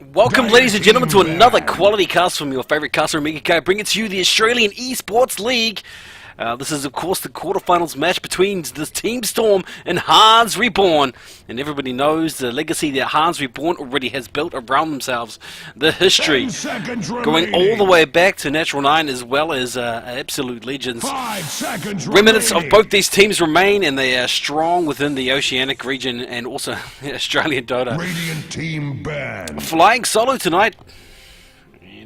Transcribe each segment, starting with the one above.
Welcome, ladies and gentlemen, to another quality cast from your favourite caster, Mega Guy, bringing to you the Australian Esports League. This is, of course, the quarterfinals match between the Team Storm and Hans Reborn. And everybody knows the legacy that Hans Reborn already has built around themselves. The history going all the way back to Natural 9 as well as Absolute Legends. Remnants of both these teams remain, and they are strong within the Oceanic region and also Australian Dota. Radiant team banned. Flying solo tonight.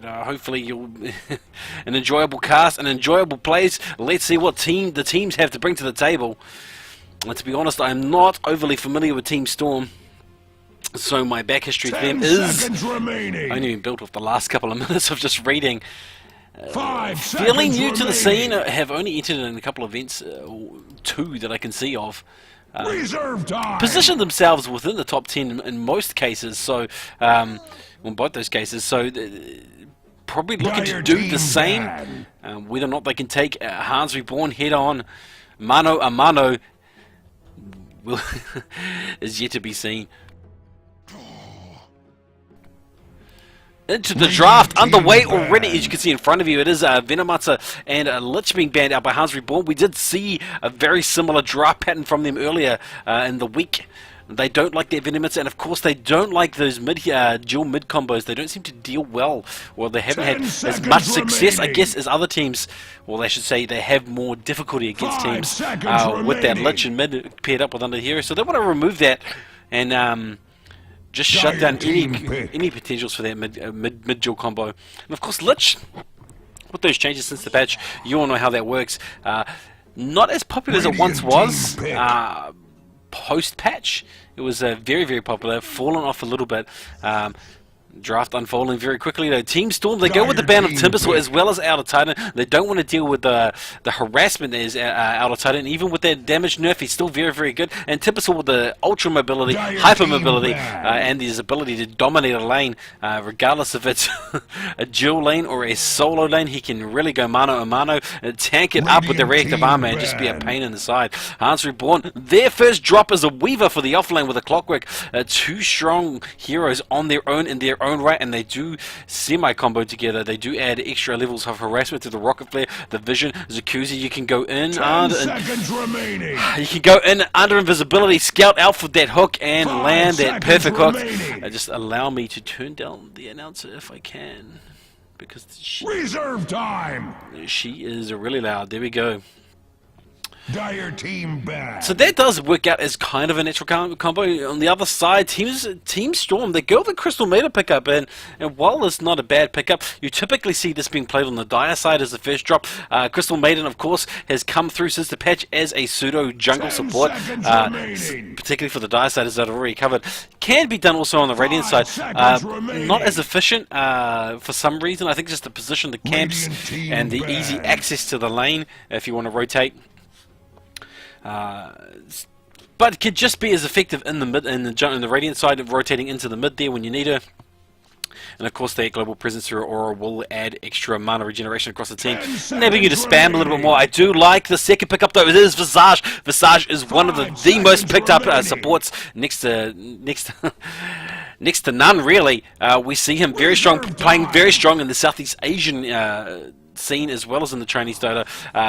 Hopefully you'll an enjoyable cast, an enjoyable plays. Let's see what the teams have to bring to the table. And to be honest, I'm not overly familiar with Team Storm, so my back history to them is only been built with the last couple of minutes of just reading. Fairly new to the scene, have only entered in a couple of events, two that I can see of. Position themselves within the top 10 in most cases, so in both those cases, so probably looking to do the same. Whether or not they can take Hans Reborn head on, mano a mano, is yet to be seen. Into the draft, underway already, as you can see in front of you. It is Venomata and Lich being banned out by Hans Reborn. We did see a very similar draft pattern from them earlier in the week. They don't like their Venomata, and of course they don't like those dual mid combos. They don't seem to deal well, or they haven't had as much success, I guess, as other teams. Well, they should say they have more difficulty against teams with that Lich and mid paired up with under hero. So they want to remove that and just shut down any potentials for that mid dual combo. And of course, Lich, with those changes since the patch, you all know how that works. Not as popular as it once was. Post-patch, it was very, very popular, fallen off a little bit. Draft unfolding very quickly though. Team Storm, they go with the ban of Timbersaw as well as Outer Titan. They don't want to deal with the harassment that is Outer Titan. Even with their damage nerf, he's still very, very good. And Timbersaw with the ultra mobility, hyper mobility, and his ability to dominate a lane, regardless if it's a dual lane or a solo lane, he can really go mano a mano, tank it up with the reactive armor and just be a pain in the side. Hans Reborn, their first drop is a Weaver for the offlane with a Clockwork. Two strong heroes on their own in their own right, and they do semi-combo together. They do add extra levels of harassment to the Rocket Flare, the Vision, Zakuzi. You can go in under invisibility, scout out for that hook and land that perfect hook. Just allow me to turn down the announcer if I can, because reserve time. She is really loud. There we go. Dire team banned. So that does work out as kind of a natural combo. On the other side, Team Storm, they go with the Crystal Meter pickup, and while it's not a bad pickup, you typically see this being played on the Dire side as the first drop. Crystal Maiden, of course, has come through since the patch as a pseudo jungle support, particularly for the Dire side, as I've already covered. Can be done also on the Radiant side. Not as efficient for some reason. I think just the position, the camps, and the easy access to the lane if you want to rotate. But could just be as effective in the mid, in the Radiant side, of rotating into the mid there when you need her. And of course, that global presence through Aura will add extra mana regeneration across the team, enabling you to spam a little bit more. I do like the second pickup though. It is Visage. Visage is one of the most picked up supports next to none really. We see him very strong, playing very strong in the Southeast Asian scene as well as in the Chinese Dota.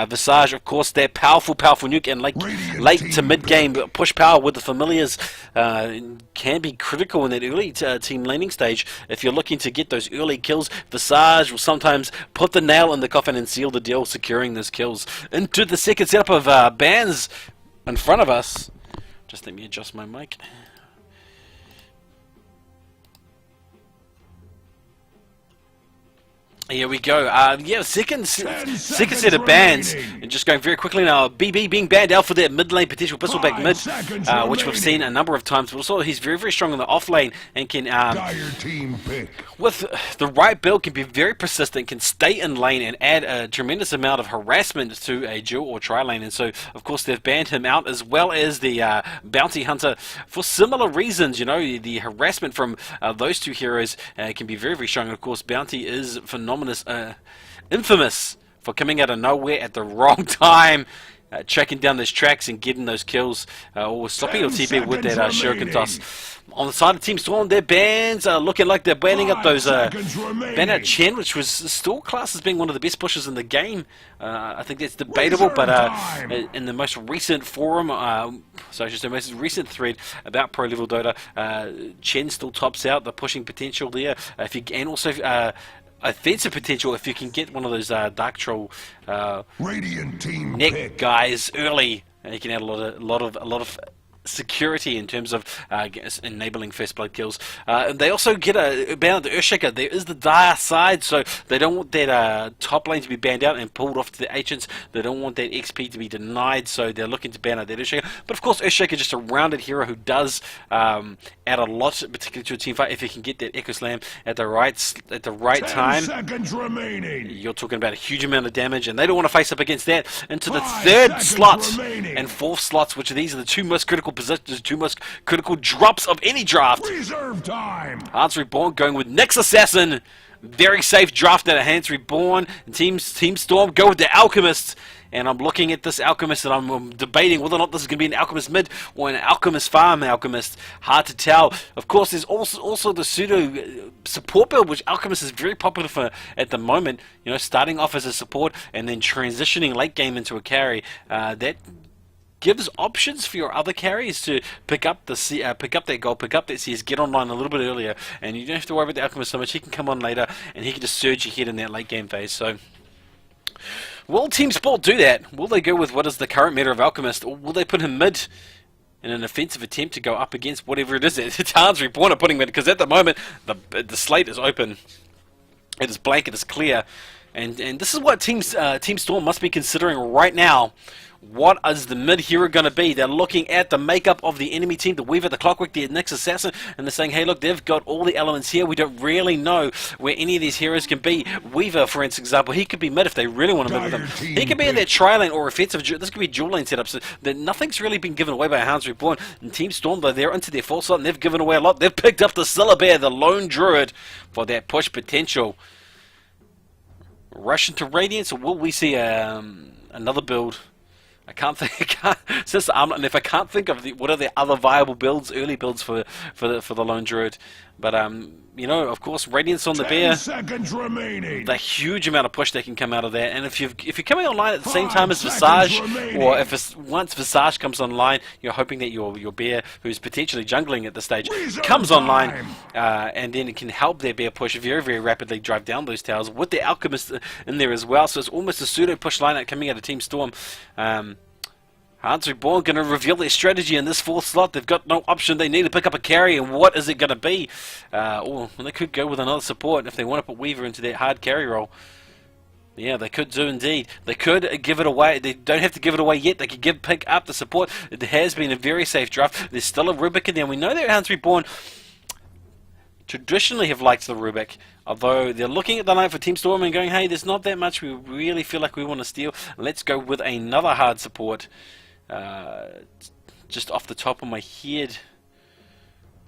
Visage, of course, that powerful nuke, and late to mid game push power with the familiars can be critical in that early team laning stage. If you're looking to get those early kills, Visage will sometimes put the nail in the coffin and seal the deal, securing those kills. Into the second setup of bans in front of us. Just let me adjust my mic. Here we go. Yeah, second set of bans, and just going very quickly now. BB being banned out for that mid lane potential bristleback mid, which we've seen a number of times. But also, he's very, very strong in the off lane and can, with the right build, can be very persistent, can stay in lane and add a tremendous amount of harassment to a dual or tri lane. And so, of course, they've banned him out, as well as the Bounty Hunter for similar reasons. You know, the harassment from those two heroes can be very, very strong. And of course, Bounty is phenomenal. Infamous for coming out of nowhere at the wrong time tracking down those tracks and getting those kills, or stopping your 10 TP with that seconds Shuriken remaining. toss. On the side of Team Storm, their bans are looking like they're banning up 5 those seconds remaining. ban out Chen, which was still classed as being one of the best pushers in the game. I think that's debatable, but time. in the most recent forum, so I should say most recent thread about Pro Level Dota, Chen still tops out the pushing potential there. If you and also offensive potential if you can get one of those Dark Troll Radiant team neck pick. guys early, and you can add a lot of security in terms of enabling first blood kills. They also get a ban on the Earthshaker. There is the dire side, so they don't want that top lane to be banned out and pulled off to the Ancients. They don't want that XP to be denied, so they're looking to ban out that Earthshaker. But of course, Earthshaker is just a rounded hero who does add a lot, particularly to a team fight. If you can get that Echo Slam at the right 10 time, seconds remaining. you're talking about a huge amount of damage, and they don't want to face up against that into the 5 third seconds slot remaining. and fourth slots, which are these are the two most critical positions, two most critical drops of any draft. Reserve time. Hearts Reborn going with Nyx Assassin. Very safe draft out of Hearts Reborn. And Team Storm go with the Alchemist. And I'm looking at this Alchemist and I'm debating whether or not this is going to be an Alchemist mid or an Alchemist farm Alchemist. Hard to tell. Of course, there's also the pseudo support build, which Alchemist is very popular for at the moment. You know, starting off as a support and then transitioning late game into a carry. That gives options for your other carries to pick up that gold, pick up that CS, get online a little bit earlier, and you don't have to worry about the Alchemist so much. He can come on later, and he can just surge ahead in that late game phase. So, will Team Sport do that? Will they go with what is the current meta of Alchemist, or will they put him mid in an offensive attempt to go up against whatever it is? It's Hearts Reborn are putting mid, because at the moment the slate is open, it is blank, it is clear, and this is what Team Storm must be considering right now. What is the mid hero going to be? They're looking at the makeup of the enemy team, the Weaver, the Clockwork, the Nyx Assassin, and they're saying, hey, look, they've got all the elements here. We don't really know where any of these heroes can be. Weaver, for example, he could be mid if they really want to mid with him. He could be in that tri-lane or offensive. This could be dual lane setup. So nothing's really been given away by Hearts Reborn. And Team Storm, though, they're into their full slot, and they've given away a lot. They've picked up the Syllabear, the Lone Druid, for that push potential. Rush into Radiance, or will we see another build? I can't think. Since and if I can't think of what are the other viable builds, early builds for the Lone Druid, but you know, of course, Radiance on the 10 Bear. seconds remaining. The huge amount of push that can come out of that, and if you're coming online at the same 5 time as seconds Visage, remaining. or if once Visage comes online, you're hoping that your Bear, who's potentially jungling at this stage, Reserve comes online, time. and then it can help their Bear push very rapidly, drive down those towers with the Alchemist in there as well. So it's almost a pseudo push lineup coming out of Team Storm. Hearts Reborn going to reveal their strategy in this fourth slot. They've got no option. They need to pick up a carry, and what is it going to be? Or they could go with another support if they want to put Weaver into that hard carry role. Yeah, they could do indeed. They could give it away. They don't have to give it away yet. They could pick up the support. It has been a very safe draft. There's still a Rubik in there. We know that Hearts Reborn traditionally have liked the Rubik, although they're looking at the line for Team Storm and going, hey, there's not that much we really feel like we want to steal. Let's go with another hard support. Just off the top of my head,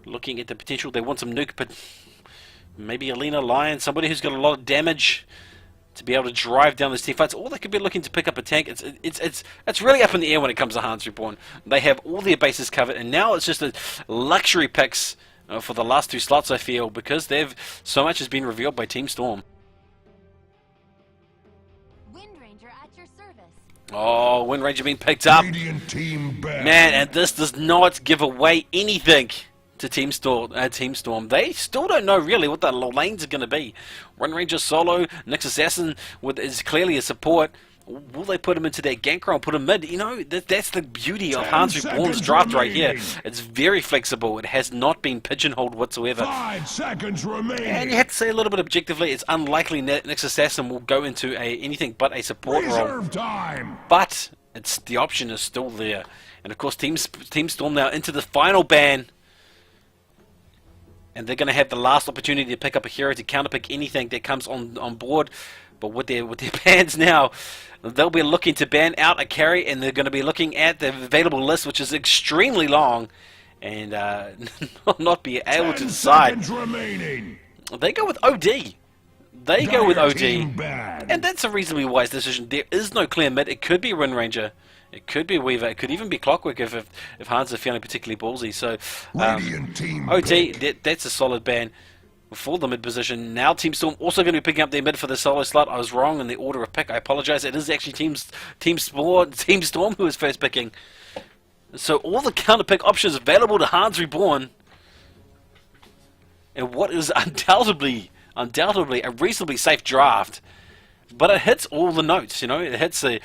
looking at the potential, they want some nuke, but maybe Alina Lion, somebody who's got a lot of damage to be able to drive down those team fights, or they could be looking to pick up a tank. It's really up in the air when it comes to Hearts Reborn. They have all their bases covered, and now it's just a luxury picks for the last two slots, I feel, because so much has been revealed by Team Storm. Oh, Wind Ranger being picked up. Radiant team banned. Man, and this does not give away anything to Team Storm. They still don't know really what the lanes are going to be. Wind Ranger solo, Nyx Assassin is clearly a support. Will they put him into that gank role, put him mid? You know, that's the beauty of Hearts Reborn's draft right here. It's very flexible. It has not been pigeonholed whatsoever. 5 seconds remaining. And you have to say a little bit objectively, it's unlikely Nyx Assassin will go into anything but a support role. Reserve time. But the option is still there. And of course, Team Storm now into the final ban. And they're going to have the last opportunity to pick up a hero to counterpick anything that comes on board. But with their bans now, they'll be looking to ban out a carry, and they're going to be looking at the available list, which is extremely long, and not be able to decide. 10 seconds remaining. They go with OD. They go with Dire OD. team banned. And that's a reasonably wise decision. There is no clear mid. It could be Wind Ranger. It could be Weaver. It could even be Clockwork if Hans are feeling particularly ballsy. So, Radiant team OT, pick. that's a solid ban for the mid position. Now Team Storm also going to be picking up their mid for the solo slot. I was wrong in the order of pick. I apologize. It is actually Team Storm who is first picking. So all the counter pick options available to Hans Reborn. And what is undoubtedly a reasonably safe draft. But it hits all the notes, you know. It hits it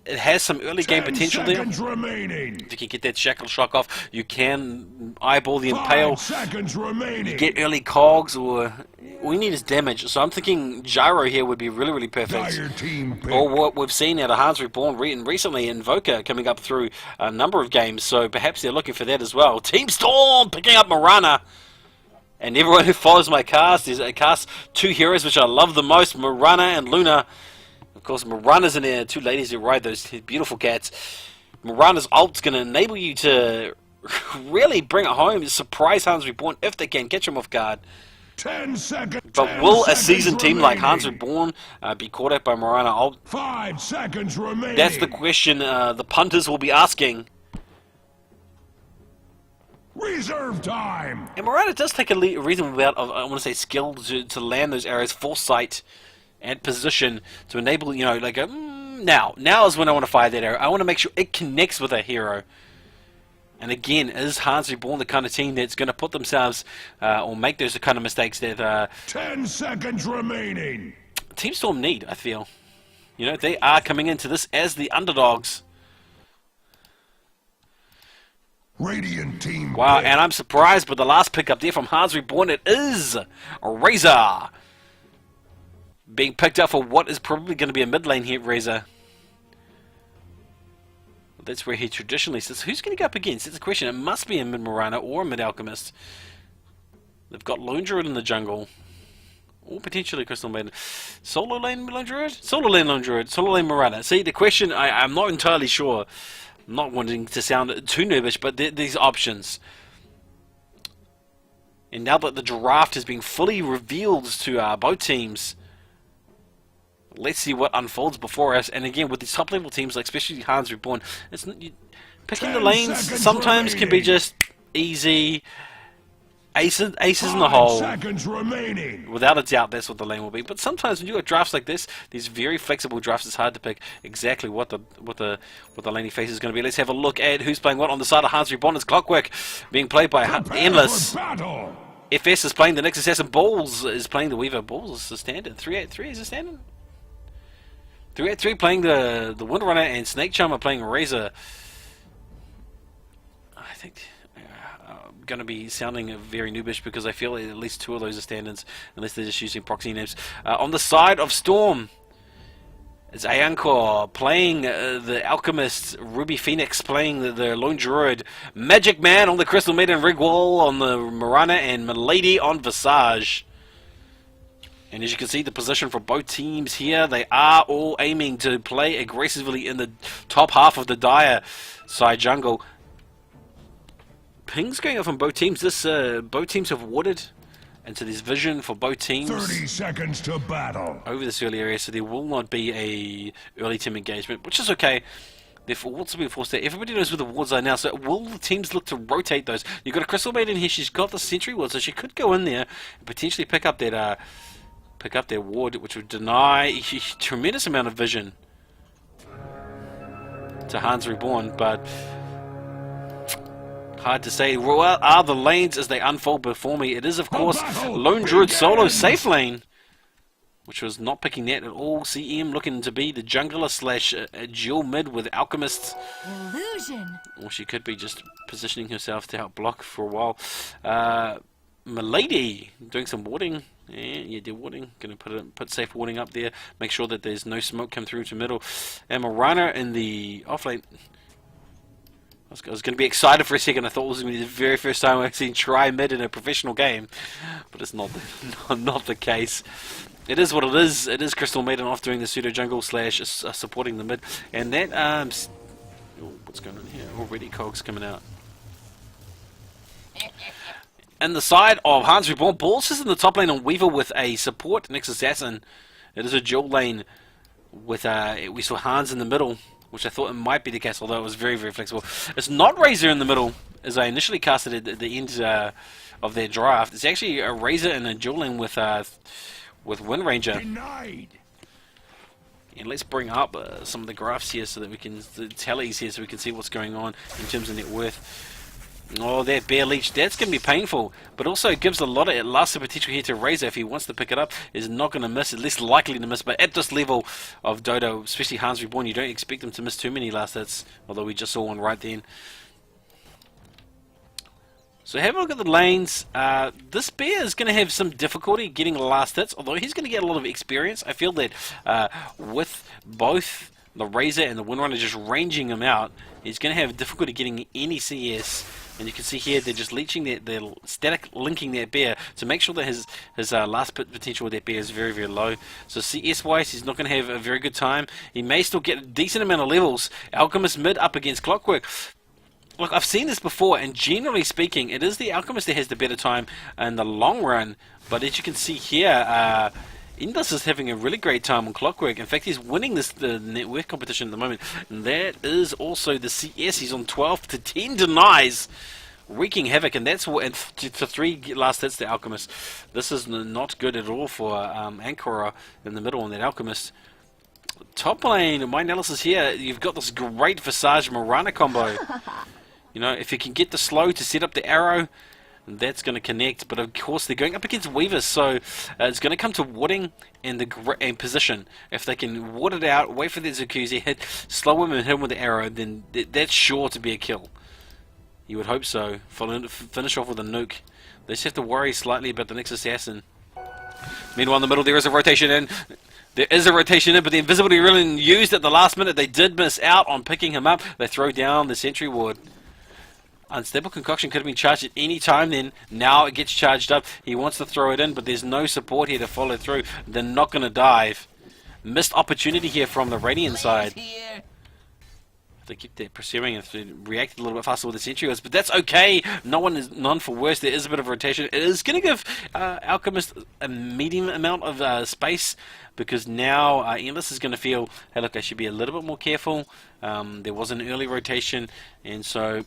has some early game potential there. Remaining. If you can get that shackle shock off, you can eyeball the impale. 5 seconds remaining. You get early cogs, or all you need is damage. So I'm thinking gyro here would be really, really perfect. Dire team pick. Or what we've seen out of Hans Reborn recently Invoker coming up through a number of games. So perhaps they're looking for that as well. Team Storm picking up Marana. And everyone who follows my cast is cast two heroes which I love the most, Marana and Luna. Of course, Marana's in there, two ladies who ride those beautiful cats. Marana's ult's going to enable you to really bring it home, surprise Hans Reborn if they can catch him off guard. 10 seconds. But will a seasoned team like Hans Reborn be caught out by Marana ult? 5 seconds remaining. That's the question the punters will be asking. Reserve time. And Marana does take a reasonable amount of, I want to say, skill to land those arrows, foresight, and position to enable, you know, like a, now is when I want to fire that arrow. I want to make sure it connects with a hero. And again, is Hans Reborn the kind of team that's going to put themselves or make those kind of mistakes that 10 seconds remaining. Team Storm need, I feel. You know, they are coming into this as the underdogs. Radiant team. Wow, pick. and I'm surprised by the last pick up there from Hans Reborn. It is a Razor being picked up for what is probably going to be a mid lane here, Razor. That's where he traditionally sits. Who's going to go up against? It's a question. It must be a mid Marana or a mid Alchemist. They've got Lone Druid in the jungle. Or potentially Crystal Maiden. Solo lane Lone Druid? Solo lane Lone Druid. Solo lane Marana. See, the question, I'm not entirely sure. I'm not wanting to sound too nervous, but these options. And now that the draft has been fully revealed to both teams, let's see what unfolds before us. And again, with these top level teams, like especially Hans Reborn, picking the lanes sometimes can be just easy. Aces in the hole. 5 seconds remaining. Without a doubt, that's what the lane will be. But sometimes when you got drafts like this, these very flexible drafts, it's hard to pick exactly what the laning face is going to be. Let's have a look at who's playing what on the side of Hans Reborn. It's Clockwork being played by Endless. FS is playing the next assassin. Balls is playing the Weaver. Balls is the standard. 383 is the standard. 383 playing the Windrunner, and Snake Charmer playing Razor. I think going to be sounding very noobish because I feel at least two of those are standards, unless they're just using proxy names. On the side of Storm, it's Ayankor playing the Alchemist, Ruby Phoenix playing the Lone Druid, Magic Man on the Crystal Maiden, Rigwall on the Marana, and Milady on Visage. And as you can see, the position for both teams here, they are all aiming to play aggressively in the top half of the Dire side jungle. Pings going up on both teams. Both teams have warded, and so there's vision for both teams. 30 seconds to battle. Over this early area, so there will not be a early team engagement, which is okay. Therefore, wards will be forced there. Everybody knows where the wards are now, so will the teams look to rotate those? You've got a Crystal Maiden here. She's got the Sentry Ward, so she could go in there and potentially pick up that ward, which would deny a tremendous amount of vision to Hans Reborn, but hard to say. What are the lanes as they unfold before me? It is, of course, Lone Druid solo safe lane, which was not picking that at all. CM looking to be the jungler slash dual mid with Alchemists. Illusion. Or she could be just positioning herself to help block for a while. Milady doing some warding. Yeah, they're warding. Going to put safe warding up there. Make sure that there's no smoke come through to middle. And Marana in the offlane. I was going to be excited for a second. I thought it was going to be the very first time I've seen try mid in a professional game, but it's not the case. It is what it is. It is Crystal Maiden off doing the pseudo jungle slash supporting the mid, and that what's going on here? Already cogs coming out. And the side of Hans Reborn, Balls is in the top lane on Weaver with a support next assassin. It is a dual lane with we saw Hans in the middle which I thought it might be the case, although it was very, very flexible. It's not Razor in the middle, as I initially casted it at the end of their draft. It's actually a Razor and a dueling with Wind Ranger. Denied. And let's bring up some of the graphs here so that we can, the tallies here, so we can see what's going on in terms of net worth. Oh, that Bear Leech, that's going to be painful, but also gives a lot of lots of potential here to Razor. If he wants to pick it up, is not going to miss, at least likely to miss, but at this level of Dodo, especially Hans Reborn, you don't expect him to miss too many last hits, although we just saw one right then. So have a look at the lanes. This Bear is going to have some difficulty getting last hits, although he's going to get a lot of experience. I feel that with both the Razor and the Windrunner just ranging him out, he's going to have difficulty getting any CS. And you can see here they're just leeching they're static linking that Bear to make sure that his last pit potential with that Bear is very, very low. So CS wise, he's not going to have a very good time. He may still get a decent amount of levels. Alchemist mid up against Clockwork. Look, I've seen this before, and generally speaking, it is the Alchemist that has the better time in the long run. But as you can see here, Indus is having a really great time on Clockwork. In fact, he's winning the net worth competition at the moment. And that is also the CS. He's on 12 to 10 denies, wreaking havoc. And that's what, and to 3 last hits, the Alchemist. This is not good at all for Ankara in the middle on that Alchemist. Top lane, my analysis here, you've got this great Visage Mirana combo. You know, if you can get the slow to set up the arrow, that's going to connect. But of course, they're going up against Weavers, so it's going to come to wooding and the position. If they can wood it out, wait for the Zukuzi hit, slow him and hit him with the arrow, then that's sure to be a kill. You would hope so. Finish off with a nuke. They just have to worry slightly about the next assassin. Meanwhile, in the middle, there is a rotation in. There is a rotation in, but the invisibility really used at the last minute. They did miss out on picking him up. They throw down the sentry ward. Unstable Concoction could have been charged at any time then. Now it gets charged up. He wants to throw it in, but there's no support here to follow through. They're not going to dive. Missed opportunity here from the Radiant side. They keep that pursuing and react a little bit faster with the sentry wards, but that's okay. None for worse. There is a bit of rotation. It is going to give Alchemist a medium amount of space, because now Endless is going to feel, hey look, I should be a little bit more careful. There was an early rotation, and so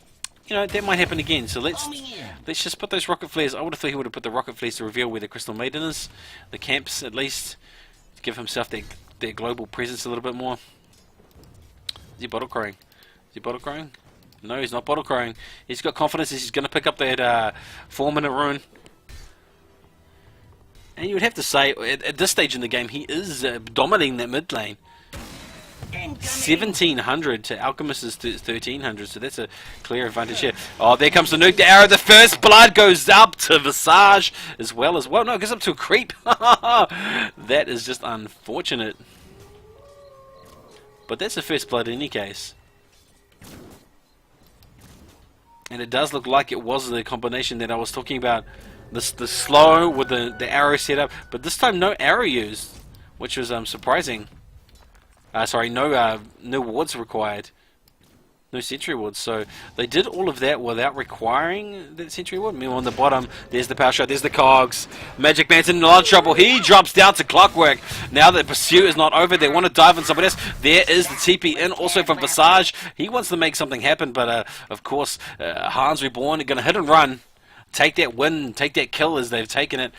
you know that might happen again. So let's just put those rocket flares. I would have thought he would have put the rocket flares to reveal where the Crystal Maiden is, the camps at least, to give himself that global presence a little bit more. Is he bottle crowing? Is he bottle crowing? No, he's not bottle crowing. He's got confidence. He's going to pick up that 4-minute rune. And you would have to say, at this stage in the game, he is dominating that mid lane. 1700 to Alchemist's 1300, so that's a clear advantage here. Oh, there comes the nuke, the arrow, the first blood goes up to Visage as well. No, it goes up to a creep. That is just unfortunate. But that's the first blood in any case. And it does look like it was the combination that I was talking about. The slow with the arrow set up, but this time no arrow used, which was surprising. Sorry, no wards required. No sentry wards, so they did all of that without requiring that sentry ward. Meanwhile, on the bottom, there's the power shot, there's the cogs. Magic Man's in a lot of trouble. He drops down to Clockwork. Now that the pursuit is not over, they want to dive on somebody else. There is the TP in, also from Visage. He wants to make something happen, but of course, Hans Reborn are going to hit and run. Take that win, take that kill as they've taken it,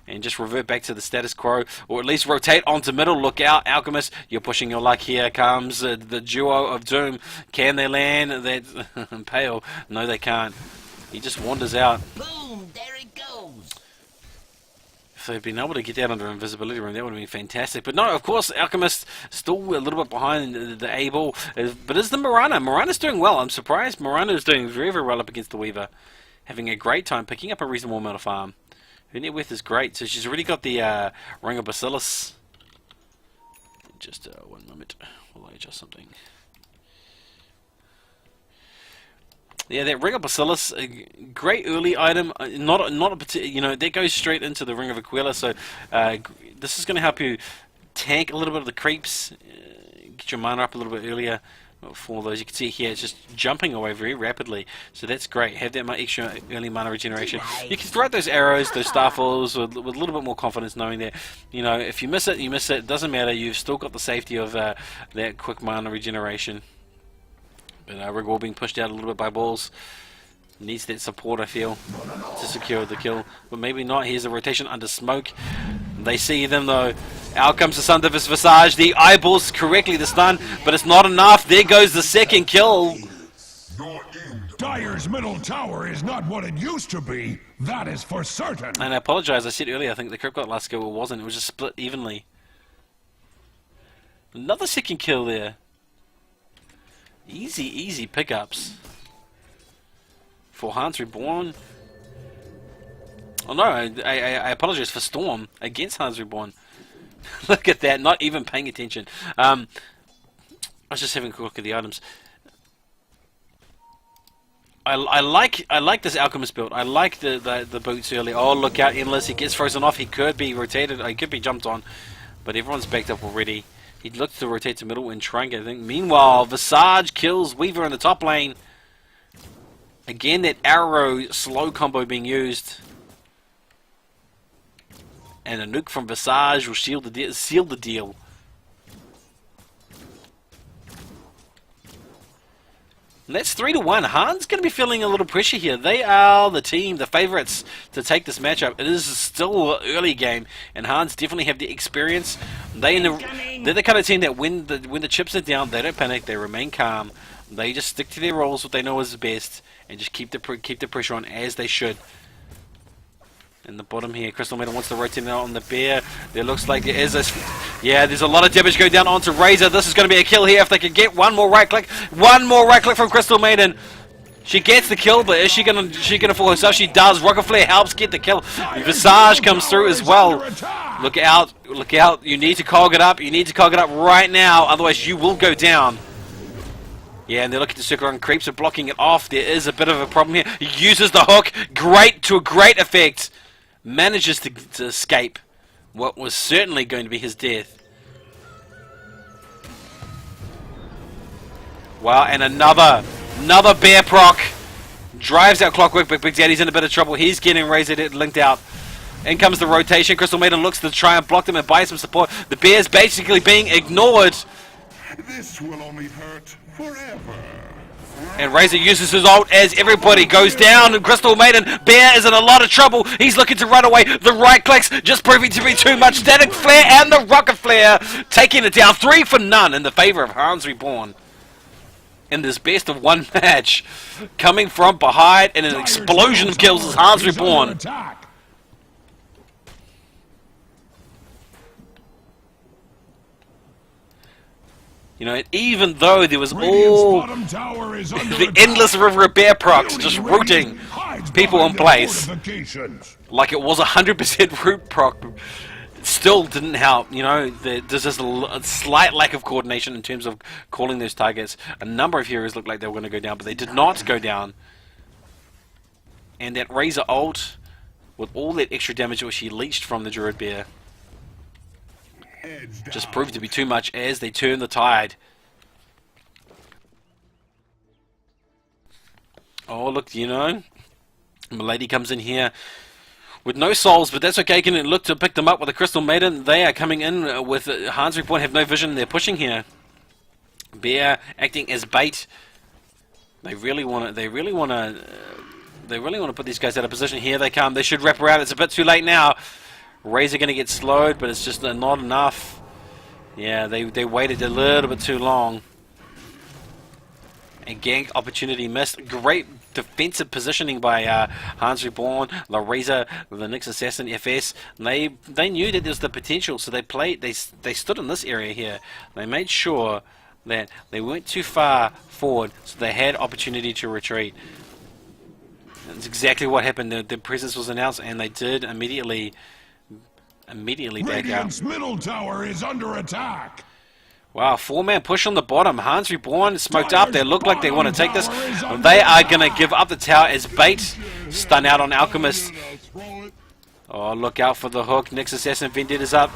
and just revert back to the status quo, or at least rotate onto middle. Look out, Alchemist, you're pushing your luck. Here comes the duo of doom. Can they land that Pale? No, they can't. He just wanders out. Boom, there it goes. If they'd been able to get out under invisibility room, that would have been fantastic. But no, of course, Alchemist still a little bit behind the A-ball. But it's the Mirana. Mirana's doing well. I'm surprised Mirana is doing very, very well up against the Weaver. Having a great time, picking up a reasonable amount of farm. Her net worth is great, so she's already got the Ring of Bacillus. Just 1 moment while I adjust something. Yeah, that Ring of Bacillus, a great early item. Not a you know, that goes straight into the Ring of Aquila. So this is going to help you tank a little bit of the creeps, get your mana up a little bit earlier. For those, you can see here it's just jumping away very rapidly, so that's great. Have that extra early mana regeneration. You can throw out those arrows, those starfalls with a little bit more confidence, knowing that, you know, if you miss it, you miss it. It doesn't matter. You've still got the safety of that quick mana regeneration. But Reborn being pushed out a little bit by balls. Needs that support, I feel, to secure the kill. But maybe not. Here's a rotation under smoke. They see them though. Out comes the Son of his Visage. The eyeballs correctly the stun, but it's not enough. There goes the second kill. Dire's middle tower is not what it used to be. That is for certain. And I apologize. I said earlier, I think the Crypt got last kill. It wasn't. It was just split evenly. Another second kill there. Easy, easy pickups for Hans Reborn. Oh no, I apologize for Storm against Hans Reborn. Look at that, not even paying attention. I was just having a quick look at the items. I like this Alchemist build. I like the boots early. Oh, look out, Endless. He gets frozen off. He could be rotated. He could be jumped on. But everyone's backed up already. He looks to rotate to middle and try and get a thing. Meanwhile, Visage kills Weaver in the top lane. Again, that arrow slow combo being used. And a nuke from Visage will seal the deal. And that's 3-1. Han's going to be feeling a little pressure here. They are the team, the favourites to take this matchup. It is still an early game, and Han's definitely have the experience. They're the kind of team that when the chips are down, they don't panic. They remain calm. They just stick to their roles, what they know is best, and just keep the pressure on as they should. In the bottom here, Crystal Maiden wants to rotate now on the bear. There looks like there is a... Yeah, there's a lot of damage going down onto Razor. This is going to be a kill here if they can get one more right click. One more right click from Crystal Maiden. She gets the kill, but is she gonna fall herself? She does. Rocket Flare helps get the kill. Visage comes through as well. Look out, look out. You need to cog it up. You need to cog it up right now, otherwise you will go down. Yeah, and they're looking to circle around. Creeps are blocking it off. There is a bit of a problem here. He uses the hook. Great, to a great effect. Manages to escape what was certainly going to be his death. Wow, and another bear proc. Drives out Clockwork, but Big Daddy's in a bit of trouble. He's getting Razor linked out. In comes the rotation. Crystal Maiden looks to try and block them and buy some support. The bear's basically being ignored. This will only hurt forever. And Razor uses his ult as everybody goes down, and Crystal Maiden, Bear is in a lot of trouble. He's looking to run away. The right clicks just proving to be too much. Static Flare and the Rocket Flare taking it down 3 for none in the favor of Hans Reborn. In this best of one match, coming from behind and an explosion of kills is Hans Reborn. You know, even though there was all the endless river of bear procs just rooting people in place, like it was 100% root proc, it still didn't help. You know, there's just a slight lack of coordination in terms of calling those targets. A number of heroes looked like they were going to go down, but they did not go down. And that Razor ult, with all that extra damage which he leached from the Druid Bear, just proved to be too much as they turn the tide. Oh, look, you know, Milady comes in here with no souls, but that's okay. Can look to pick them up with a Crystal Maiden. They are coming in with Hans Reborn, have no vision. They're pushing here. Bear acting as bait. They really want to put these guys out of position. Here they come. They should wrap around. It's a bit too late now. Razor going to get slowed, but it's just not enough. Yeah, they waited a little bit too long. And gank opportunity missed. Great defensive positioning by Hans Reborn, the Razor, the Nyx Assassin, FS. They knew that there's the potential, so they played. They stood in this area here. They made sure that they weren't too far forward, so they had opportunity to retreat. That's exactly what happened. The presence was announced, and they did immediately back out. Radiant's middle tower is under attack. Wow, 4-man push on the bottom. Hans Reborn smoked up. They look like they want to take this. They are going to give up the tower as bait. Stun out on Alchemist. Oh, look out for the hook. Nyx Assassin Vendetta's up.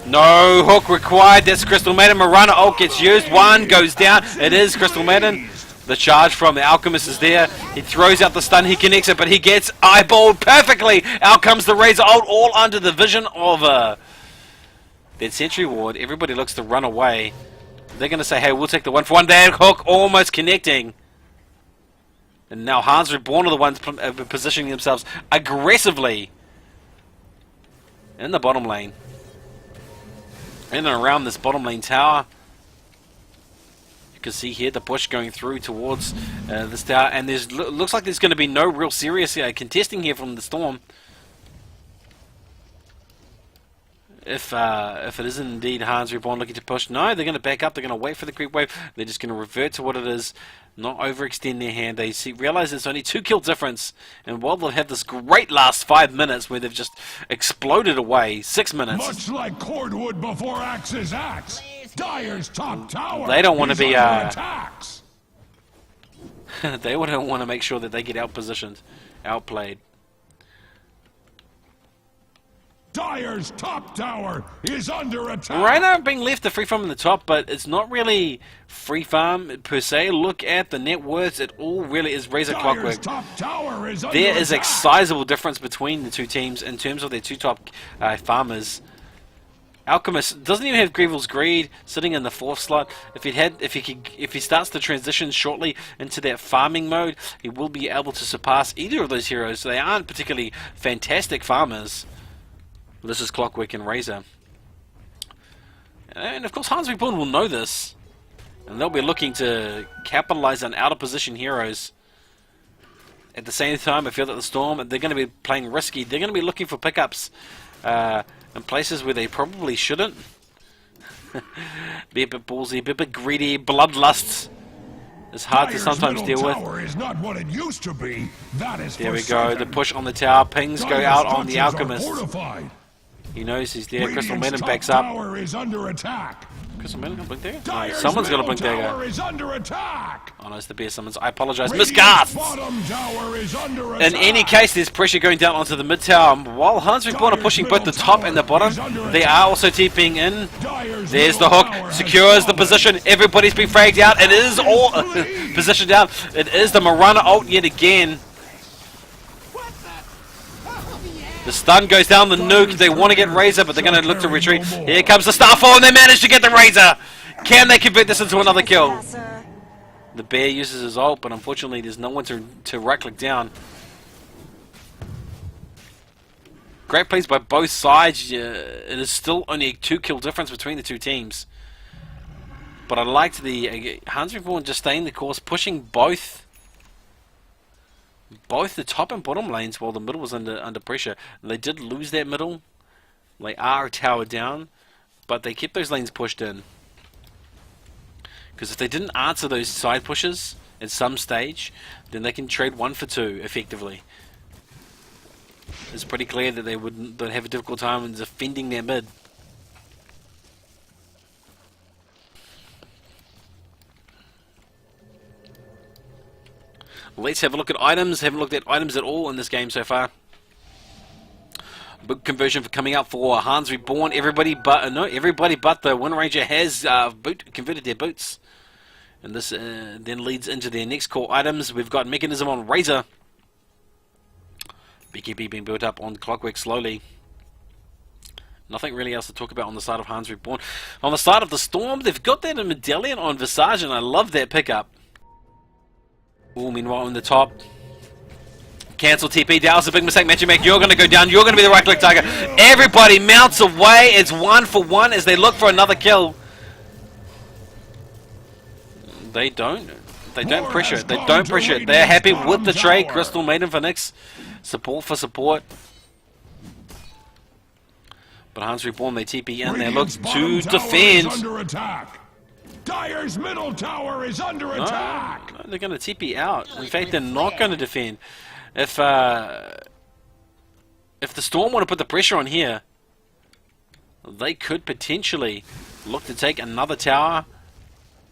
No hook required. That's Crystal Maiden. Marana ult gets used. One goes down. It is Crystal Maiden. The charge from the Alchemist is there. He throws out the stun. He connects it, but he gets eyeballed perfectly. Out comes the Razor ult, all under the vision of that Sentry Ward. Everybody looks to run away. They're going to say, hey, we'll take the 1-for-1. That hook almost connecting. And now Hans Reborn are the ones positioning themselves aggressively in the bottom lane. In and around this bottom lane tower. You can see here the push going through towards this tower. And there's looks like there's going to be no real serious contesting here from the Storm. If it is indeed Hans Reborn looking to push, no, they're going to back up. They're going to wait for the creep wave. They're just going to revert to what it is, not overextend their hand. They realize it's only 2 kill difference, and while they'll have this great last 5 minutes where they've just exploded away, 6 minutes. Much like cordwood before axe is axe, Dire's top tower. They don't want to be attacks. they don't want to make sure that they get outpositioned, outplayed. Dire's top tower is under attack. Right now being left to free farm in the top, but it's not really free farm per se. Look at the net worths. It all really is razor clockwork. Top tower is under There is a attack. sizable difference between the two teams in terms of their 2 top farmers. Alchemist doesn't even have Grievel's Greed sitting in the 4th slot. If he starts to transition shortly into that farming mode, he will be able to surpass either of those heroes. They aren't particularly fantastic farmers. This is Clockwork and Razor. And of course Hans Reborn will know this. And they'll be looking to capitalize on out of position heroes. At the same time, I feel that the Storm, they're going to be playing risky. They're going to be looking for pickups in places where they probably shouldn't. Be a bit ballsy, be a bit greedy. Bloodlust is hard to sometimes deal with. Is not what it used to be. That is There for we go, certain. the push on the tower. Pings go Dire's out on the structures are Alchemist. fortified. He knows he's there. Crystal Radiant's Maiden top backs up. tower is under attack. Crystal Maiden got a blink dagger? No, Dire's someone's got a middle blink tower dagger. is under attack. Oh no, it's the bear summons. I apologize. Radiant's Miscasts! bottom tower is under In attack. any case, there's pressure going down onto the mid tower. While Hans Reborn are pushing both the top and the bottom, they are also TPing in. Dire's There's the middle hook. tower has Secures the position. Everybody's been fragged out. It is all positioned down. It is the Marana ult yet again. The stun goes down the nuke. They want to get Razor, but they're going to look to retreat. Here comes the Starfall, and they manage to get the Razor. Can they convert this into another kill? The bear uses his ult, but unfortunately there's no one to right-click down. Great plays by both sides. It is still only a 2 kill difference between the two teams. But I liked the Hans Reborn just staying the course, pushing both the top and bottom lanes while the middle was under pressure. And they did lose that middle. They are towered down, but they kept those lanes pushed in. Because if they didn't answer those side pushes at some stage, then they can trade 1 for 2 effectively. It's pretty clear that they'd have a difficult time in defending their mid. Let's have a look at items. Haven't looked at items at all in this game so far. Boot conversion for coming out for Hans Reborn. Everybody but the Wind Ranger has converted their boots. And this then leads into their next core items. We've got Mechanism on Razor. BKB being built up on Clockwork slowly. Nothing really else to talk about on the side of Hans Reborn. On the side of the Storm, they've got that medallion on Visage, and I love that pickup. Ooh, meanwhile in the top. Cancel TP. That was a big mistake. Match make. You're going to go down. You're going to be the right click target. Everybody mounts away. It's 1 for 1 as they look for another kill. They don't pressure it. They don't pressure it. They're happy with the trade. Crystal Maiden for Nyx. Support for support. But Hans Reborn, they TP in. They look to defend. Under attack. Dire's middle tower is under attack. No, they're going to TP out. In fact, they're not going to defend. If the Storm want to put the pressure on here, they could potentially look to take another tower.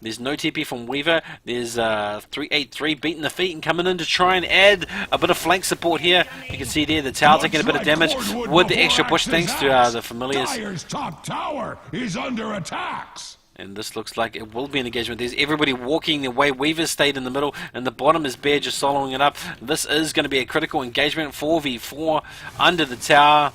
There's no TP from Weaver. There's 383 beating the feet and coming in to try and add a bit of flank support here. You can see there the tower taking a bit of damage with the extra push thanks to the familiars. Dire's top tower is under attacks. And this looks like it will be an engagement. There's everybody walking their way. Weaver stayed in the middle, and the bottom is Bear just soloing it up. This is going to be a critical engagement. 4v4 under the tower.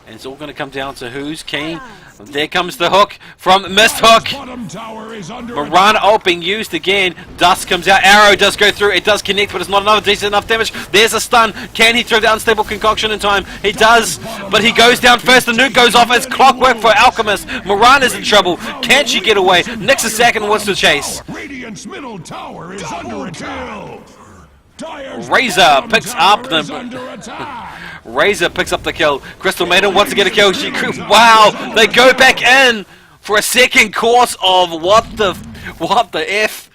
And it's all going to come down to who's keen. There comes the hook from Missed Hook. Bottom tower is under Marana ult being used again. Dust comes out. Arrow does go through. It does connect, but it's not enough. Decent enough damage. There's a stun. Can he throw the unstable concoction in time? He does, but he goes down first. The nuke goes off. It's clockwork for Alchemist. Marana's in trouble. Can she get away? Nix's second wants to chase. Radiant's middle tower is under attack. Dire's Razor bottom picks tower up is the- under attack. Razor picks up the kill. Crystal Maiden wants to get a kill. She, wow, they go back in for a second course of what the F.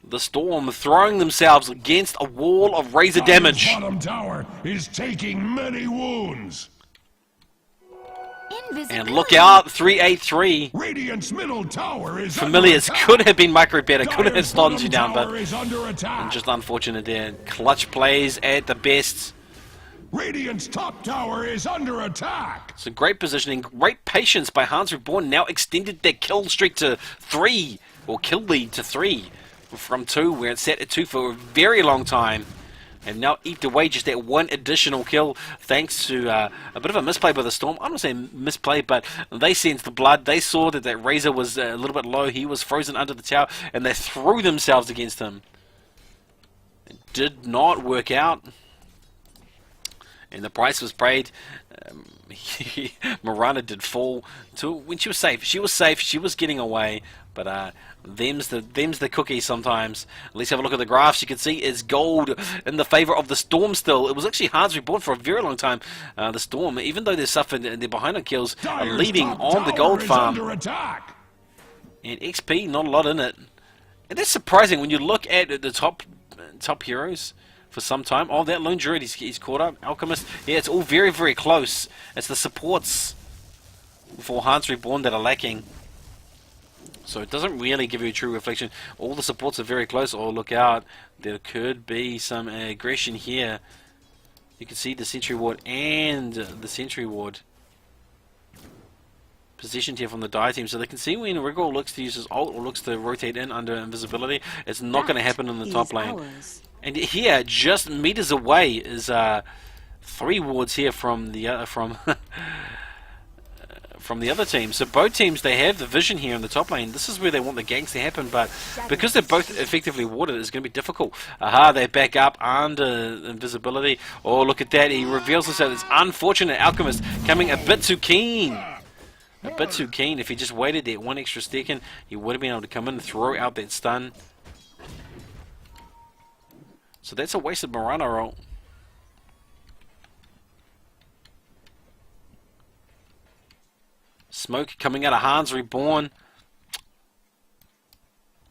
The Storm throwing themselves against a wall of Razor damage. Bottom tower is taking many wounds. And look out, 383. Radiant's middle tower is Familiars under attack. could have been micro better, could have Dire's stunned you bottom down, tower but is under attack. just unfortunate there. Clutch plays at the best. Radiant's top tower is under attack. So great positioning, great patience by Hans Reborn. Now extended their kill streak to 3, or kill lead to 3, from 2, where it's set at 2 for a very long time. And now eked away just that one additional kill thanks to a bit of a misplay by the Storm. I'm not saying misplay, but they sensed the blood. They saw that that Razor was a little bit low. He was frozen under the tower, and they threw themselves against him. It did not work out. And the price was paid. Marana did fall to when she was safe. She was safe. She was getting away. But them's the cookie sometimes. Let's have a look at the graphs. You can see it's gold in the favor of the Storm still. It was actually Hans Reborn for a very long time. The Storm, even though they're suffering, they're behind on kills, are Dire's leading top on the tower gold is farm. under attack. And XP, not a lot in it. And that's surprising when you look at the top heroes for some time. Oh, that Lone Druid, he's caught up. Alchemist, yeah, it's all very, very close. It's the supports for Hans Reborn that are lacking. So it doesn't really give you a true reflection. All the supports are very close. Oh, look out. There could be some aggression here. You can see the Sentry Ward and the Sentry Ward positioned here from the Dire team. So they can see when Rigor looks to use his ult or looks to rotate in under invisibility. It's not going to happen in the top lane. And here, just meters away, is 3 wards here from the from the other team. So both teams, they have the vision here in the top lane. This is where they want the ganks to happen, but because they're both effectively warded, it's going to be difficult. Aha, they back up under invisibility. Oh, look at that. He reveals himself. It's unfortunate. Alchemist coming a bit too keen. A bit too keen. If he just waited that 1 extra second, he would have been able to come in and throw out that stun. So that's a wasted Marana roll. Smoke coming out of Hans Reborn.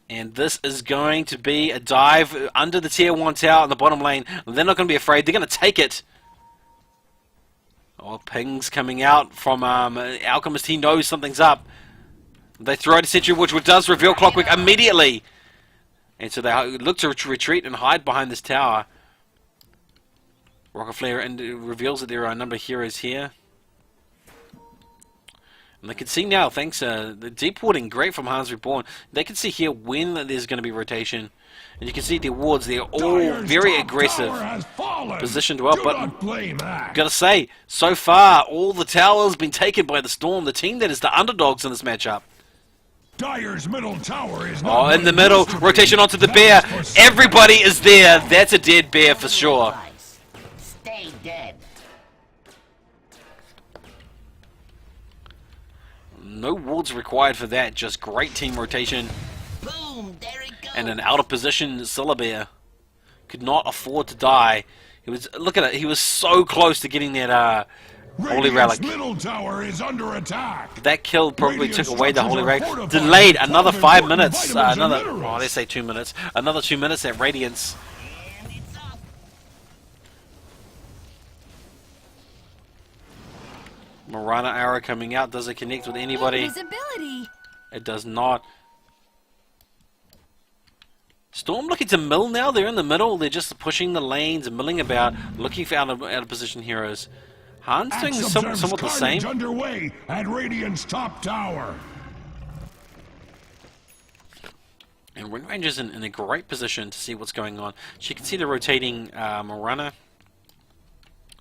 And this is going to be a dive under the tier 1 tower in the bottom lane. They're not going to be afraid. They're going to take it. Oh, pings coming out from Alchemist. He knows something's up. They throw out a sentry, which does reveal Clockwork immediately. And so they look to retreat and hide behind this tower. Rocket Flare and reveals that there are a number of heroes here. And they can see now, thanks to the deep warding, great from Hans Reborn. They can see here when there's going to be rotation. And you can see the wards, they're all very aggressive. Positioned well, but gotta say, so far, all the towers been taken by the Storm, the team that is the underdogs in this matchup. Dire's middle tower is not in the middle, rotation onto the bear. Everybody is there. That's a dead bear for sure. Stay dead. No wards required for that, just great team rotation. Boom, there it goes. And an out of position Syllabear could not afford to die. He was, look at it, he was so close to getting that Holy Relic. Middle tower is under attack. That kill probably took away the Holy Relic. Delayed another 5 minutes. Let's say 2 minutes. Another 2 minutes at Radiance. And it's up. Marana arrow coming out. Does it connect with anybody? Invisibility. It does not. Storm looking to mill now. They're in the middle. They're just pushing the lanes and milling about, looking for out of position heroes. Han's doing somewhat the same. Underway at Radiant's top tower. And Ring Ranger's in a great position to see what's going on. She can see the rotating Marana.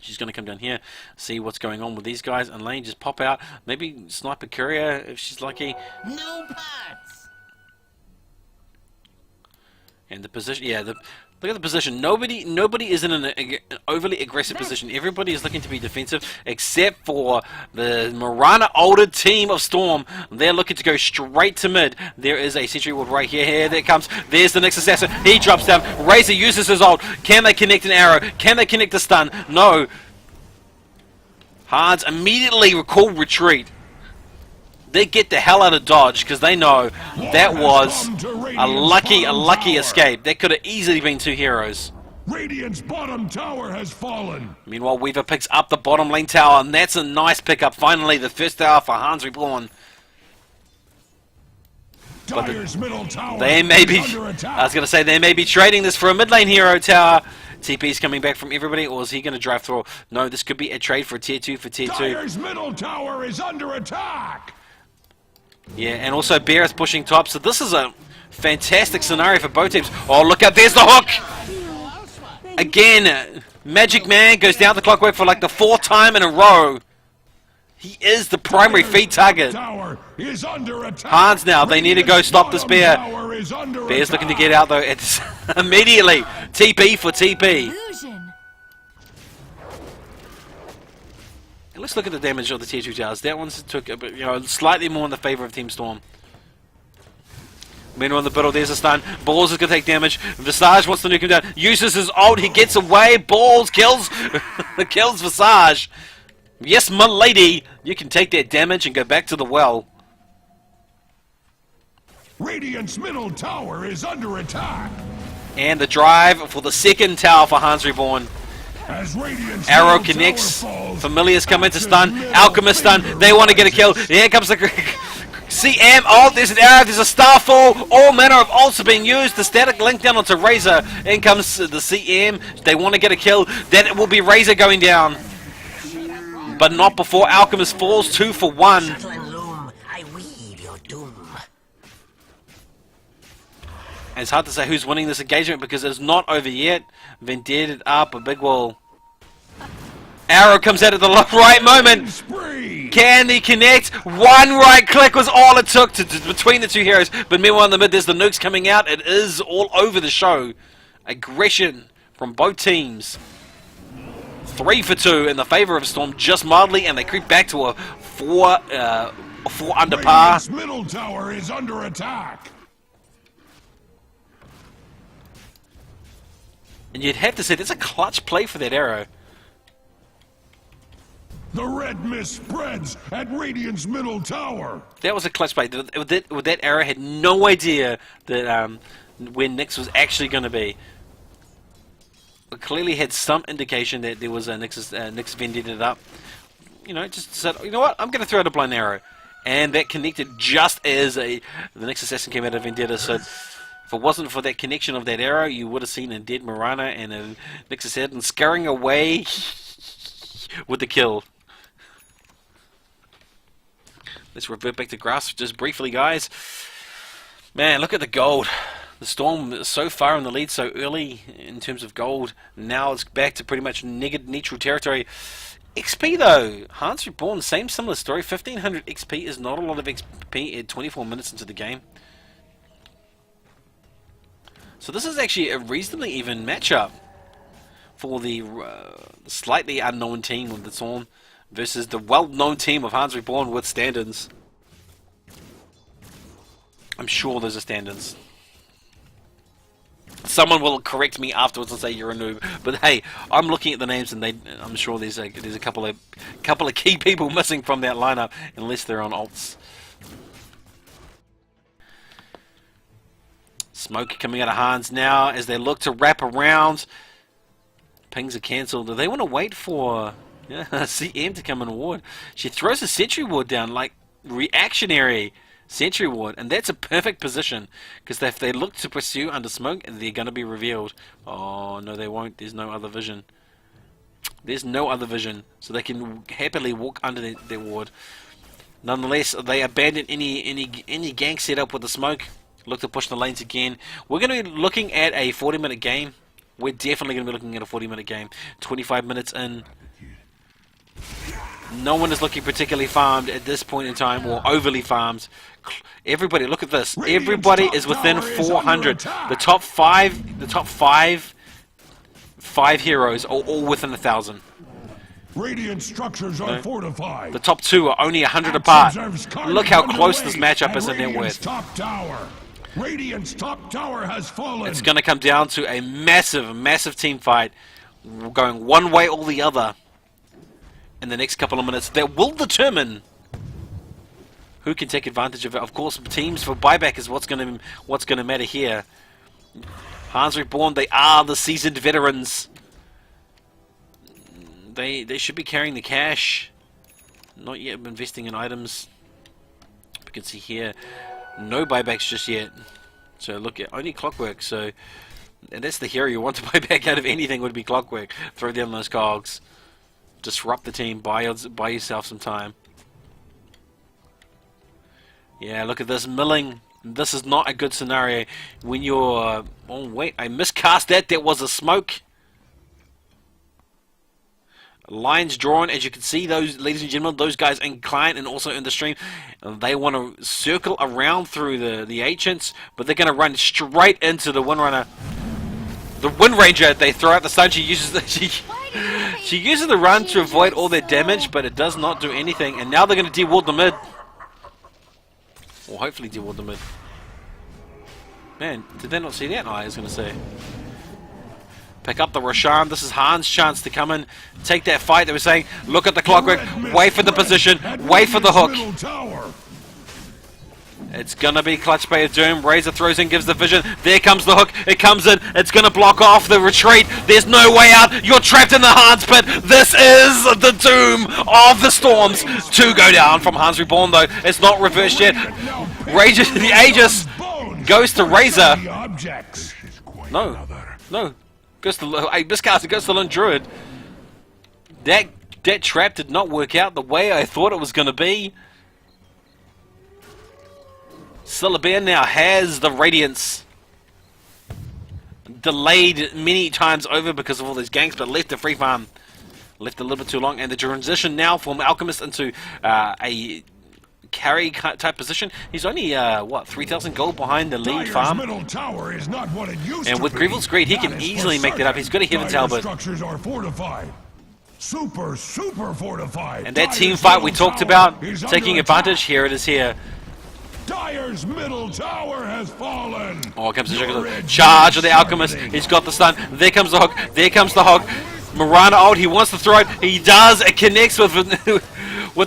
She's going to come down here, see what's going on with these guys, and lane just pop out. Maybe snipe a courier if she's lucky. No parts. And the position, yeah, look at the position. Nobody is in an overly aggressive position. Everybody is looking to be defensive, except for the Mirana older team of Storm. They're looking to go straight to mid. There is a sentry ward right here. There it comes. There's the next assassin. He drops down. Razor uses his ult. Can they connect an arrow? Can they connect a stun? No. Hans immediately recall retreat. They get the hell out of dodge because they know that was a lucky escape. That could have easily been 2 heroes. Radiant's bottom tower has fallen. Meanwhile, Weaver picks up the bottom lane tower, and that's a nice pickup. Finally, the first tower for Hans Reborn. Dire's middle tower They may be. is under attack. I was going to say they may be trading this for a mid lane hero tower. TP's coming back from everybody, or is he going to drive through? No, this could be a trade for a tier 2 for tier 2. Dire's middle tower is under attack. Yeah, and also Bear is pushing top, so this is a fantastic scenario for both teams. Oh, look out, there's the hook! Again, Magic Man goes down the clockwork for like the 4th time in a row. He is the primary feed target. Tower is under attack. Hans now, they need to go stop this Bear. Tower is under Bear's looking to attack. get out though. It's immediately TP for TP. Illusion. Let's look at the damage of the tier 2 towers. That one's took a bit, slightly more in the favor of Team Storm. Meanwhile in the middle, there's a stun. Balls is going to take damage. Visage wants to nuke him down. Uses his ult. He gets away. Balls kills kills Visage. Yes, my lady. You can take that damage and go back to the well. Radiant's middle tower is under attack. And the drive for the 2nd tower for Hans Reborn. As Radiant's Arrow middle connects. tower falls, Familiars come into Axe's stun. middle Alchemist stun. favor They want to get a kill. Here comes the CM. Oh, there's an arrow. There's a starfall. All manner of ults are being used. The static link down onto Razor. In comes the CM. They want to get a kill. Then it will be Razor going down. But not before Alchemist falls. 2 for 1. Subtle and loom, I weave your doom. And it's hard to say who's winning this engagement because it's not over yet. Vendetta up a big wall. Arrow comes out at the right moment. spree. Can he connect? One right click was all it took between the 2 heroes. But meanwhile in the mid there's the nukes coming out. It is all over the show. Aggression from both teams. 3 for 2 in the favor of Storm just mildly, and they creep back to a 4 under par. Radiant's middle tower is under attack. And you'd have to say that's a clutch play for that arrow. The red mist spreads at Radiant's middle tower. That was a clutch play. With that arrow had no idea that where Nyx was actually going to be. But clearly had some indication that there was a Nyx vendetted up. Just said, you know what, I'm going to throw out a blind arrow. And that connected just as the next assassin came out of Vendetta. So if it wasn't for that connection of that arrow, you would have seen a dead Mirana and a next assassin scurrying away with the kill. Let's revert back to grass just briefly, guys. Man, look at the gold. The Storm is so far in the lead so early in terms of gold. Now it's back to pretty much neutral territory. XP though, Hans Reborn, similar story. 1500 XP is not a lot of XP at 24 minutes into the game. So this is actually a reasonably even matchup for the slightly unknown team of the Storm versus the well-known team of Hans Reborn with standards. I'm sure there's a standards. Someone will correct me afterwards and say you're a noob, but hey, I'm looking at the names and I'm sure there's a couple of key people missing from that lineup unless they're on alts. Smoke coming out of Hans now as they look to wrap around. Pings are cancelled. Do they want to wait for CM to come in ward? She throws a sentry ward down, like reactionary sentry ward, and that's a perfect position because if they look to pursue under smoke, they're going to be revealed. Oh no, they won't. There's no other vision. There's no other vision, so they can happily walk under their ward. Nonetheless, they abandon any gank setup with the smoke. Look to push the lanes again. We're going to be looking at a 40-minute game We're definitely going to be looking at a 40-minute game. 25 minutes in. No one is looking particularly farmed at this point in time, or overly farmed. Everybody, look at this. Everybody is within 400. The top five heroes are all within 1,000. Radiant structures are fortified. The top 2 are only 100 apart. Look how close this matchup is in net worth. Top tower. Radiant's top tower has fallen. It's going to come down to a massive team fight, going one way or the other in the next couple of minutes. That will determine who can take advantage of it. Of course, teams for buyback is what's going to matter here. Hans Reborn, they are the seasoned veterans. They should be carrying the cash. Not yet investing in items. You can see here, no buybacks just yet. So look at only Clockwork. So, and that's the hero you want to buy back out of anything would be Clockwork. Throw down those cogs, disrupt the team, buy yourself some time. Yeah, look at this milling. This is not a good scenario when you're. Oh wait, I miscast that. That was a smoke. Lines drawn, as you can see, those, ladies and gentlemen, those guys in client and also in the stream, they want to circle around through the ancients, but they're going to run straight into the Windrunner. The Wind Ranger, they throw out the stun. She uses the run to avoid all their damage, but it does not do anything. And now they're going to deward the mid. Or hopefully deward the mid. Man, did they not see that? No, I was going to say. Pick up the Roshan. This is Han's chance to come in, take that fight. They were saying, look at the Clockwork, wait for the position, wait for the hook. It's going to be Clutch Bay of Doom. Razor throws in, gives the vision. There comes the hook. It comes in. It's going to block off the retreat. There's no way out. You're trapped in the Hans pit. This is the doom of the Storms to go down from Hans Reborn, though. It's not reversed yet. Razor, the Aegis goes to Razor. No. Goes to miscast. It goes to Lone Druid. That trap did not work out the way I thought it was going to be. Syllabear now has the Radiance. Delayed many times over because of all these ganks, but left the free farm. Left a little bit too long, and the transition now from Alchemist into a carry type position. He's only what, 3,000 gold behind the lead farm. Middle tower is not what it used and to with be. Grievel's Greed, he can easily make that up. He's got a Heaven's Halberd. Structures are fortified. Super fortified. And that team fight we talked about, taking advantage, here it is here. Dyer's middle tower has fallen. Oh, here comes the charge of the Alchemist. He's got the stun. There comes the hook. There comes the hook. Mirana ult, he wants to throw it. He does. It connects with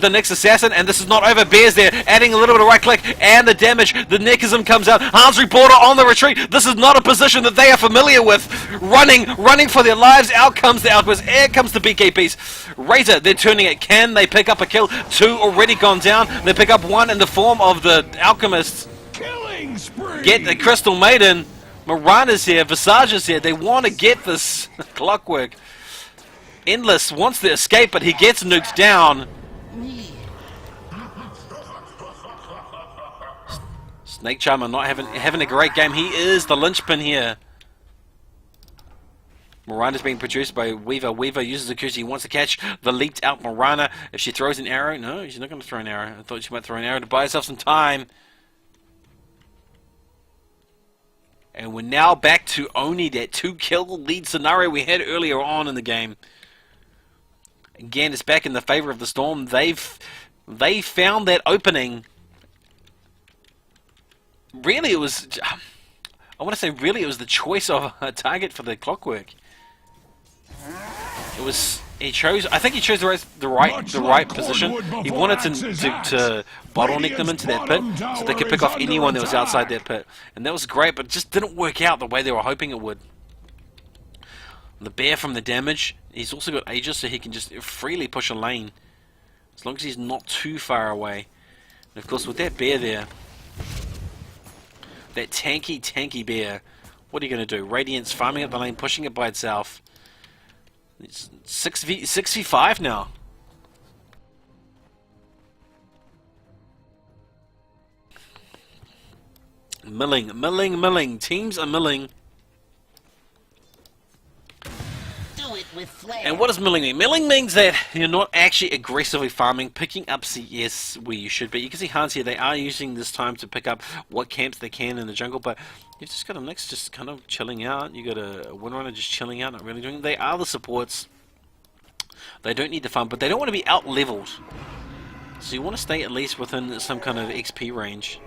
the next assassin, and this is not over. Bear's there, adding a little bit of right click, and the damage. The Nechism comes out. Hans Reporter on the retreat. This is not a position that they are familiar with. Running for their lives. Out comes the Alchemist. Here comes the BK piece. Razor, they're turning it. Can they pick up a kill? 2 already gone down. They pick up 1 in the form of the Alchemist. Killing spree. Get the Crystal Maiden. Mirana's here. Visage is here. They want to get this Clockwork. Endless wants to escape, but he gets nuked down. Snake Charmer not having a great game. He is the linchpin here. Mirana's being produced by Weaver. Weaver uses the Kusi. He wants to catch the leaked out Mirana. If she throws an arrow, no, she's not going to throw an arrow. I thought she might throw an arrow to buy herself some time. And we're now back to only that 2-kill lead scenario we had earlier on in the game. Again, it's back in the favor of the Storm. They found that opening. Really, it was. I want to say, really, it was the choice of a target for the Clockwork. It was. He chose. I think he chose the right position. He wanted to bottleneck them into that pit, so they could pick off anyone that was outside that pit, and that was great. But it just didn't work out the way they were hoping it would. The Bear from the damage. He's also got Aegis, so he can just freely push a lane, as long as he's not too far away. And of course, with that Bear there, that tanky Bear, what are you going to do? Radiance farming up the lane, pushing it by itself. It's 6v5 now. Milling. Teams are milling. do it with flair. And what does milling mean? Milling means that you're not actually aggressively farming, picking up CS where you should be. You can see Hans here, they are using this time to pick up what camps they can in the jungle, but you've just got a Nyx just kind of chilling out. You got a Windrunner just chilling out, not really doing. They are the supports. They don't need the farm, but they don't want to be out-leveled. So you want to stay at least within some kind of XP range.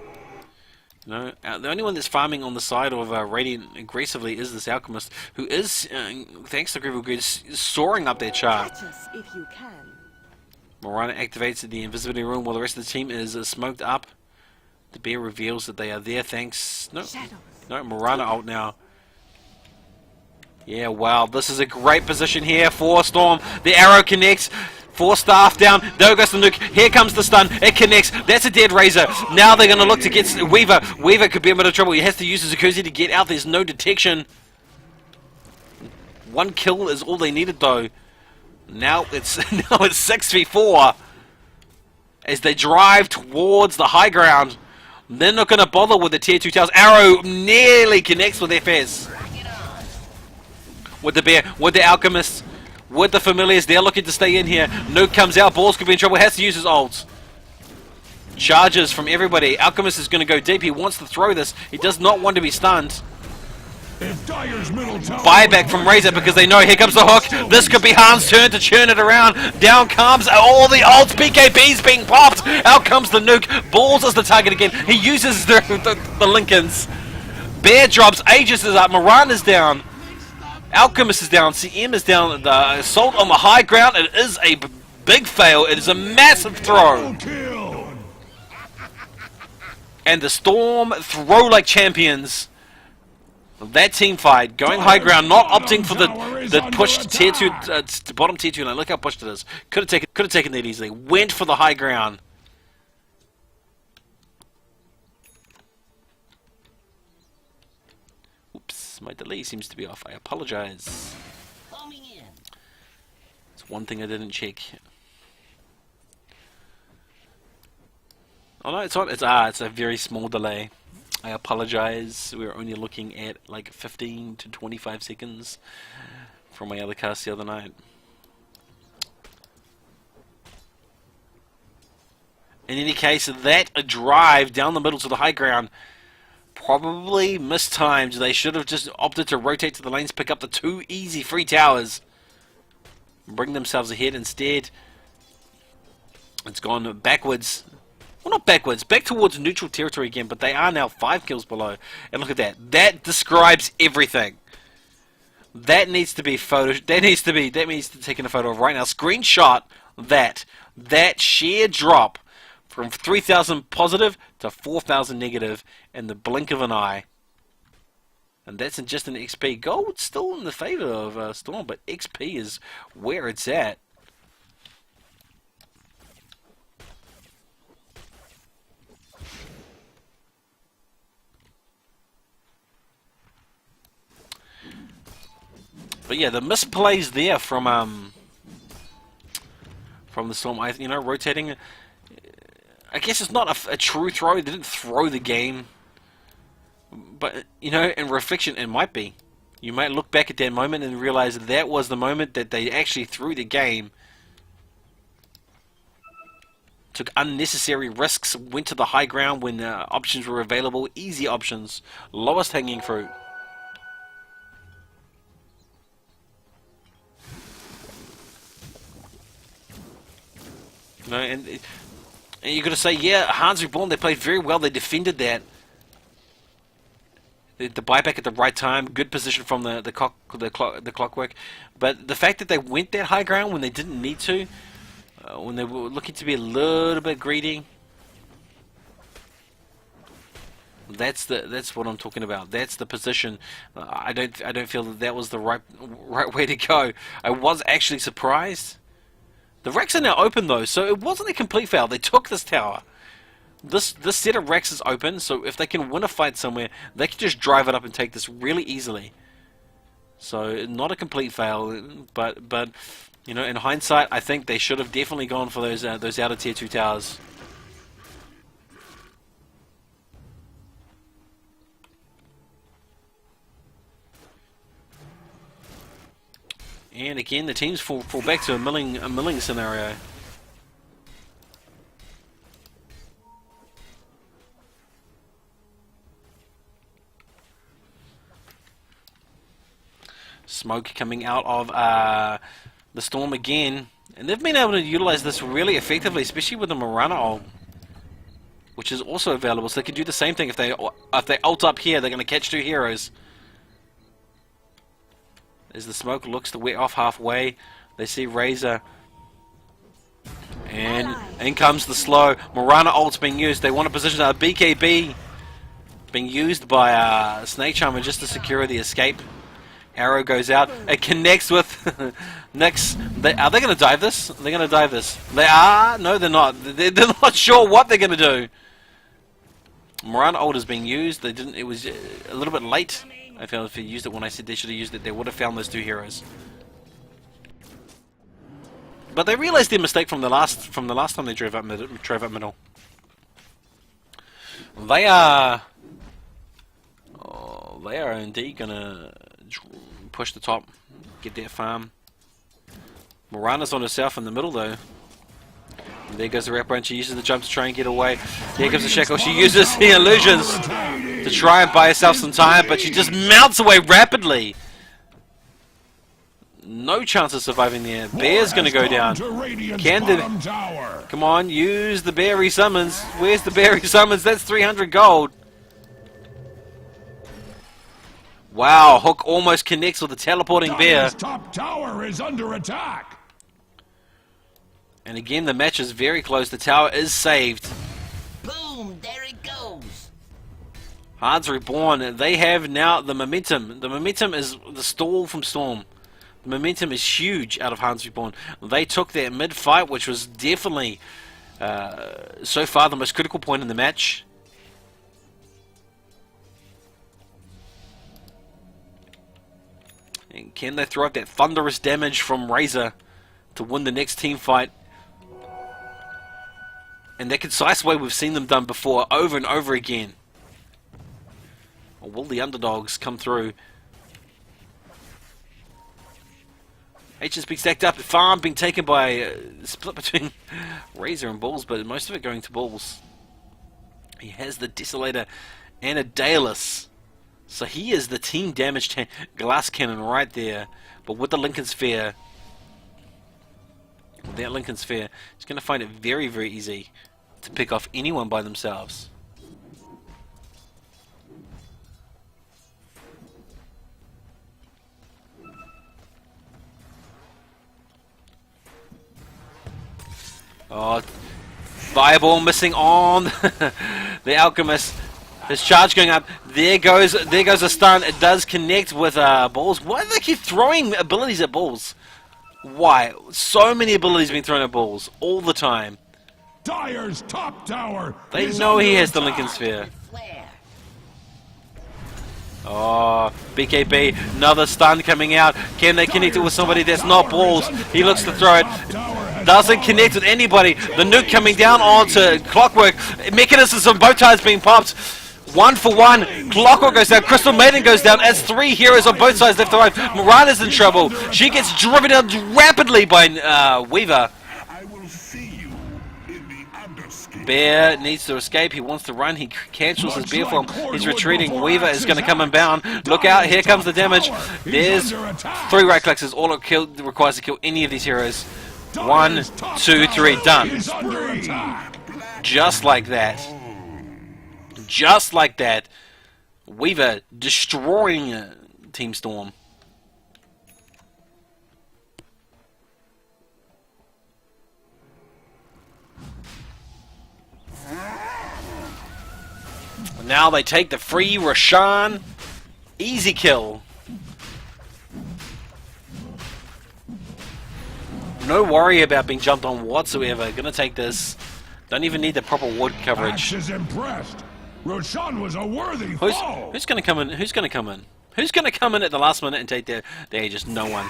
You know, the only one that's farming on the side of Radiant aggressively is this Alchemist, who is, thanks to Grievous Grid, soaring up their chart. Catch us if you can. Morana activates the invisibility room while the rest of the team is smoked up. The bear reveals that they are there thanks... No, Morana ult now. Yeah, wow, this is a great position here for Storm. The arrow connects. 4 staff down. There goes the nuke. Here comes the stun. It connects. That's a dead Razor. Now they're going to look to get Weaver. Weaver could be in a bit of trouble. He has to use his Jacuzzi to get out. There's no detection. 1 kill is all they needed though. Now it's 6v4 as they drive towards the high ground. They're not going to bother with the tier 2 towers. Arrow nearly connects with FS. With the bear, with the Alchemist, with the Familiars, they're looking to stay in here. Nuke comes out, Balls could be in trouble, has to use his ults. Charges from everybody. Alchemist is going to go deep, he wants to throw this. He does not want to be stunned. Buyback from Razor because they know here comes the hook. This could be Han's turn to churn it around. Down comes all the ults. BKB's being popped. Out comes the nuke. Balls is the target again. He uses the Lincolns. Bear drops. Aegis is up. Moran is down. Alchemist is down. CM is down. The assault on the high ground. It is a big fail. It is a massive throw. And the Storm throw like champions. That team fight, going high ground, not opting for the pushed tier 2, bottom tier 2 line. Look how pushed it is. Could have taken that easily. Went for the high ground. Oops, my delay seems to be off. I apologize. It's one thing I didn't check. Oh no, it's not. It's a very small delay. I apologize. We were only looking at like 15 to 25 seconds from my other cast the other night. In any case, that a drive down the middle to the high ground probably mistimed. They should have just opted to rotate to the lanes, pick up the 2 easy free towers, and bring themselves ahead instead. It's gone backwards. Well, not backwards, back towards neutral territory again, but they are now 5 kills below. And look at that. That describes everything. That needs to be that needs to be taken a photo of right now. Screenshot that. That sheer drop from 3,000 positive to 4,000 negative in the blink of an eye. And that's in just an XP. Gold's still in the favor of Storm, but XP is where it's at. But yeah, the misplays there from the Storm. You know, rotating. I guess it's not a true throw. They didn't throw the game, but you know, in reflection, it might be. You might look back at that moment and realize that was the moment that they actually threw the game. Took unnecessary risks. Went to the high ground when options were available. Easy options. Lowest hanging fruit. No, and you're going to say, yeah, Hans Reborn, they played very well. They defended that. The buyback at the right time, good position from the clockwork. But the fact that they went that high ground when they didn't need to, when they were looking to be a little bit greedy, that's what I'm talking about. That's the position. I don't feel that was the right way to go. I was actually surprised. The racks are now open though, so it wasn't a complete fail. They took this tower. This set of racks is open, so if they can win a fight somewhere, they can just drive it up and take this really easily. So not a complete fail, but you know, in hindsight, I think they should have definitely gone for those outer tier 2 towers. And again, the teams fall back to a milling scenario. Smoke coming out of the Storm again. And they've been able to utilize this really effectively, especially with the Mirana ult, which is also available. So they can do the same thing if they ult up here. They're going to catch 2 heroes. As the smoke looks to wear off halfway, they see Razor. And in comes the slow. Mirana ult's being used. They want to position a BKB being used by Snake Charmer just to secure the escape. Arrow goes out. It connects with Nyx. Are they going to dive this? They're going to dive this. They are? No, they're not. They're not sure what they're going to do. Mirana ult is being used. They didn't. It was a little bit late. I felt if they used it when I said they should have used it, they would have found those 2 heroes. But they realized their mistake from the last time they drove up middle. They are indeed gonna push the top, get that farm. Morana's on herself in the middle though. And there goes the wraparound. She uses the jump to try and get away. There comes the shackle. She uses the illusions to try and buy herself some time, but she just melts away rapidly. No chance of surviving there. Bear's going to go down. Can the... Come on, use the bear resummons. Where's the bear resummons? That's 300 gold. Wow, Hook almost connects with the teleporting bear. Top tower is under attack. And again, the match is very close. The tower is saved. Boom! There it goes. Hearts Reborn. They have now the momentum. The momentum is the stall from Storm. The momentum is huge out of Hearts Reborn. They took that mid-fight, which was definitely so far the most critical point in the match. And can they throw up that thunderous damage from Razor to win the next team fight? In that concise way we've seen them done before, over and over again. Or will the underdogs come through? H has been stacked up. Farm being taken by split between Razor and Bulls, but most of it going to Bulls. He has the Desolator and a Daedalus. So he is the team damage glass cannon right there. But with the Lincoln Sphere, it's going to find it very, very easy to pick off anyone by themselves. Oh, Fireball missing on the Alchemist. His charge going up. There goes a stun. It does connect with Balls. Why do they keep throwing abilities at Balls? Why? So many abilities being thrown at Balls all the time. Dyer's top tower. They know he has the Lincoln Sphere. Oh, BKB, another stun coming out. Can they connect it with somebody that's not Balls? He looks to throw it. Doesn't connect with anybody. The nuke coming down onto Clockwork. Mechanisms on both sides being popped. 1 for 1. Clockwork goes down. Crystal Maiden goes down. As 3 heroes on both sides left to right. Mirana's in trouble. She gets driven down rapidly by Weaver. Bear needs to escape. He wants to run. He cancels his bear form. He's retreating. Weaver is going to come inbound. Look out. Here comes the damage. There's 3 right clicks. Is all it requires to kill any of these heroes. 1, 2, 3. Done. Just like that. Just like that. Weaver destroying Team Storm. Now they take the free Roshan. Easy kill. No worry about being jumped on whatsoever. Gonna take this. Don't even need the proper ward coverage. Axe is impressed. Roshan was a worthy foe. Who's gonna come in? Who's gonna come in? Who's gonna come in at the last minute and take their Aegis? No one.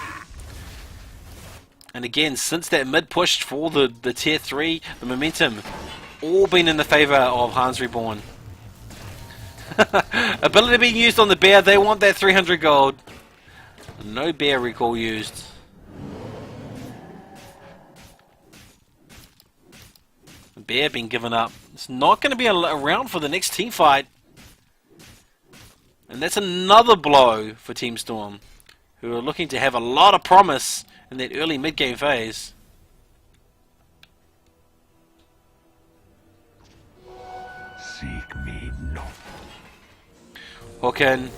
And again, since that mid push for the tier 3, the momentum all been in the favor of Hans Reborn. Ability being used on the bear. They want that 300 gold. No bear recall used. Bear being given up. It's not going to be around for the next team fight. And that's another blow for Team Storm, who are looking to have a lot of promise in that early mid-game phase. Seek me not. Hawken,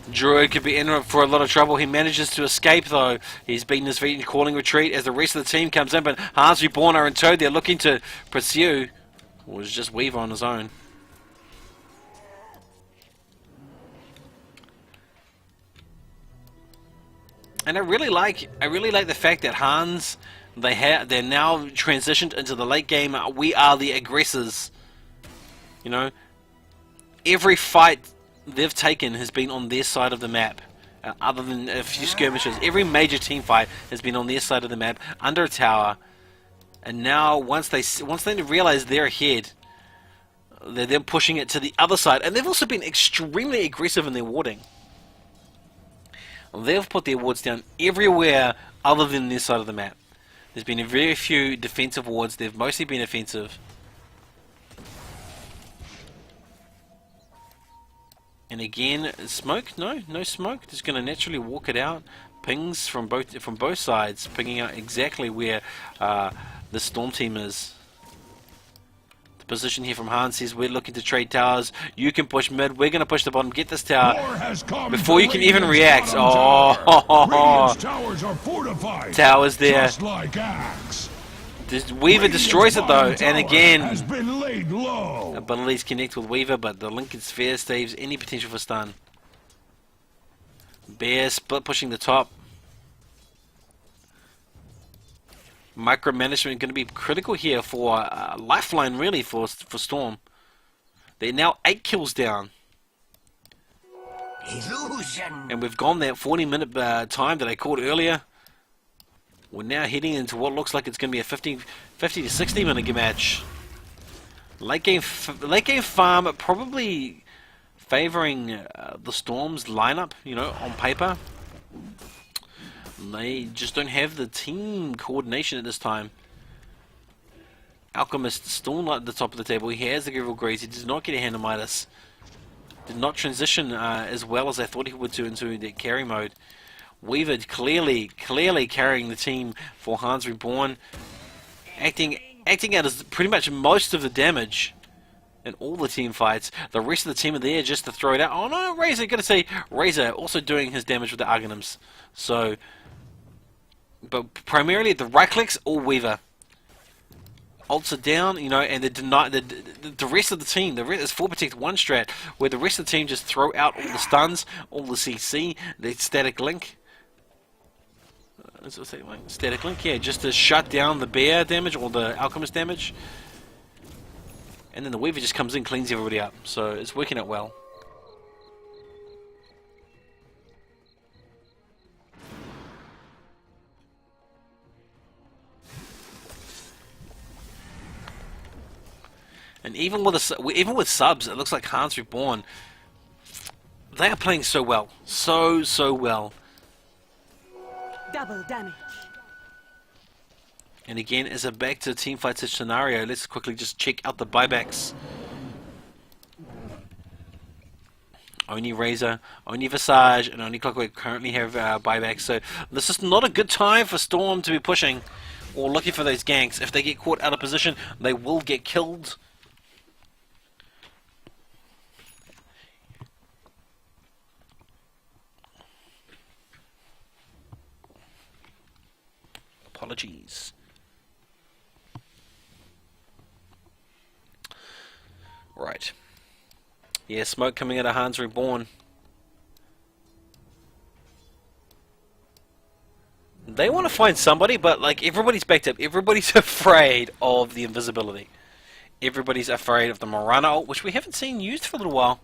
Druid could be in for a lot of trouble. He manages to escape though. He's beaten his feet and calling retreat as the rest of the team comes in, but Hans Reborn are in tow. They're looking to pursue. Or was just Weaver on his own. And I really like the fact that Hans, they're now transitioned into the late game. We are the aggressors. You know, every fight they've taken has been on their side of the map. Other than a few skirmishes, every major team fight has been on their side of the map under a tower. And now once they realize they're ahead, they're then pushing it to the other side. And they've also been extremely aggressive in their warding. They've put their wards down everywhere other than their side of the map. There's been a very few defensive wards. They've mostly been offensive. And again, smoke? No smoke. Just going to naturally walk it out. Pings from both sides, pinging out exactly where the Storm team is. Position here from Hans says we're looking to trade towers. You can push mid. We're going to push the bottom. Get this tower before you can even react. Oh, towers are fortified. Towers there. Just like Axe. Weaver destroys it though, and again, has been laid low. abilities connect with Weaver, but the Lincoln Sphere saves any potential for stun. Bear split pushing the top. Micromanagement going to be critical here for lifeline, really, for Storm. They're now 8 kills down. Illusion. And we've gone that 40-minute time that I called earlier. We're now heading into what looks like it's going to be a 50 to 60 minute match. Late game farm probably favoring the Storm's lineup, you know, on paper. They just don't have the team coordination at this time. Alchemist still at the top of the table. He has the Gravel Graze. He does not get a hand of Midas. Did not transition as well as I thought he would do into the carry mode. Weaver clearly carrying the team for Hans Reborn. Acting out as pretty much most of the damage in all the team fights. The rest of the team are there just to throw it out. Oh no, Razor, gotta say, Razor also doing his damage with the Argonums. So, but primarily the right clicks or Weaver. Ults are down, you know, and the rest of the team, the rest is 4 protect 1 strat, where the rest of the team just throw out all the stuns, all the CC, the static link. Static link, yeah, just to shut down the bear damage or the alchemist damage. And then the Weaver just comes in, cleans everybody up. So it's working out well. And even with subs, it looks like Hans Reborn, they are playing so well, so well. Double damage. And again, as a back to team fight scenario, let's quickly just check out the buybacks. Only Razor, only Visage, and only Clockwork currently have buybacks. So this is not a good time for Storm to be pushing or looking for those ganks. If they get caught out of position, they will get killed. Apologies. Right. Yeah, smoke coming out of Hans Reborn. They want to find somebody, but like everybody's backed up. Everybody's afraid of the invisibility. Everybody's afraid of the Morana ult, which we haven't seen used for a little while.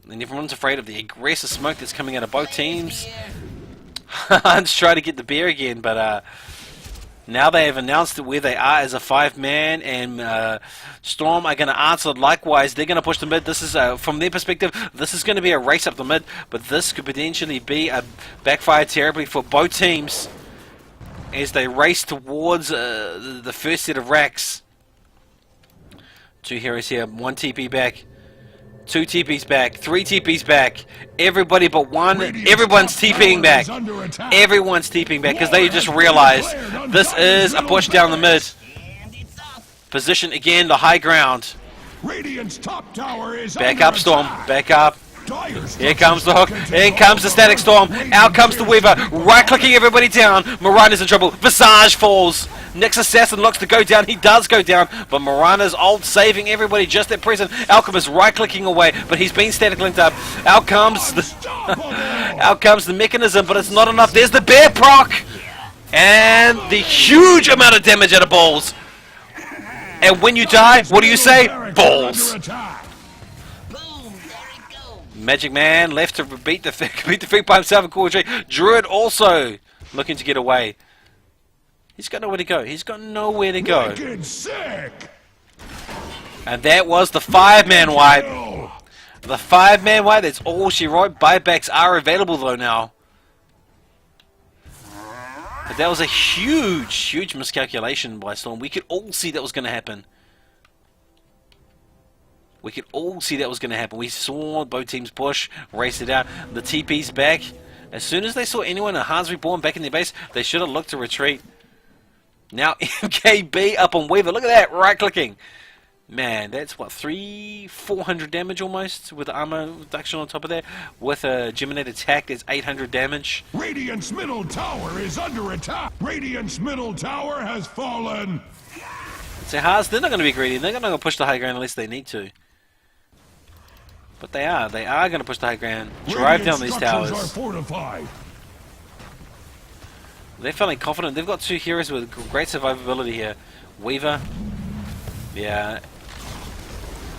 And everyone's afraid of the aggressive smoke that's coming out of both teams. Hans trying to get the bear again, but now they have announced where they are as a 5-man, and Storm are going to answer likewise. They're going to push the mid. This is, from their perspective, this is going to be a race up the mid, but this could potentially be a backfire terribly for both teams as they race towards the first set of racks. 2 heroes here. 1 TP back. 2 TPs back. 3 TPs back. Everybody but one. Everyone's TPing back. Everyone's TPing back because they just realized this is a push down the mid. And it's up. Position again, the high ground. Radiant's top tower is Back under up, Storm. attack. Back up. Dire's Here comes the hook. structures In comes the Static Storm. Out comes the Weaver. Right-clicking everybody down. Mirana's in trouble. Visage falls. Next Assassin looks to go down. He does go down. But Mirana's ult saving everybody just at present. Alchemist right-clicking away. But he's been static linked up. Out comes the... Out comes the mechanism. But it's not enough. There's the bear proc. And the huge amount of damage out of balls. And when you die, what do you say? Balls. Boom, there it goes. Magic Man left to beat the feet by himself and Core Druid also looking to get away. He's got nowhere to go. He's got nowhere to go. Wicked sick. And that was the 5-man wipe. The 5-man wipe, that's all she wrote. Buybacks are available though now. But that was a huge miscalculation by Storm. We could all see that was going to happen. We could all see that was going to happen. We saw both teams push, race it out. The TP's back. As soon as they saw anyone in Hans Reborn back in their base, they should have looked to retreat. Now MKB up on Weaver. Look at that, right-clicking. Man, that's what, 400 damage almost with armor reduction on top of that. With a Geminate attack, it's 800 damage. Radiant's middle tower is under attack. Radiant's middle tower has fallen. So Haas, they're not going to be greedy. They're not going to push the high ground unless they need to. But they are. They are going to push the high ground. Drive down these Structures are towers. fortified. They're feeling confident. They've got 2 heroes with great survivability here. Weaver. Yeah.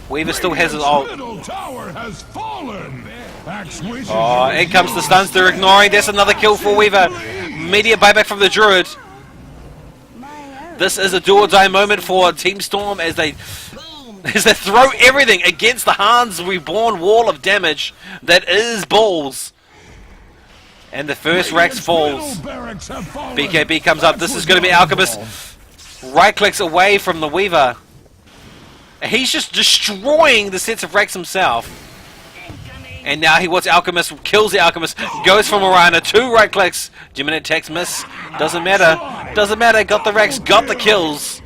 Weaver still has his ult. Middle tower has fallen. Axe wishes Oh, you in comes the would stuns. They're ignoring. That's another kill for Weaver. Immediate buyback from the Druid. This is a do or die moment for Team Storm as they throw everything against the Hans Reborn wall of damage that is balls. And the first Rax falls. BKB comes up. This is going to be Alchemist. Right clicks away from the Weaver. He's just destroying the sets of Rax himself. And now he wants Alchemist, kills the Alchemist, goes for Mirana, 2 right clicks. Geminate attacks miss. Doesn't matter. Doesn't matter. Got the Rax, got the kills.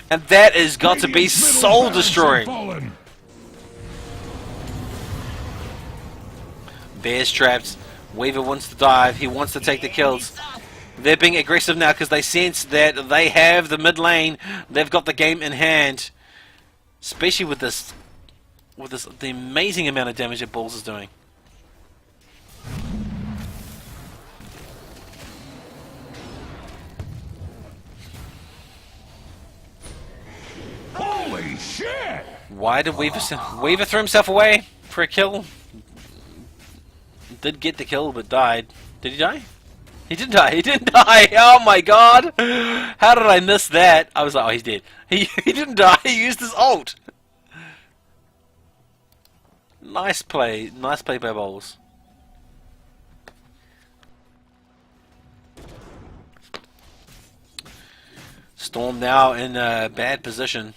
And that has got to be soul destroying. Bear's trapped. Weaver wants to dive. He wants to take the kills. They're being aggressive now because they sense that they have the mid lane. They've got the game in hand. Especially with the amazing amount of damage that Balls is doing. Holy shit! Why did Weaver threw himself away for a kill? Did get the kill but died. Did he die? He didn't die. He didn't die. Oh my god! How did I miss that? I was like, oh, he's dead. He didn't die. He used his ult. Nice play. Nice play by Bowles. Storm now in a bad position.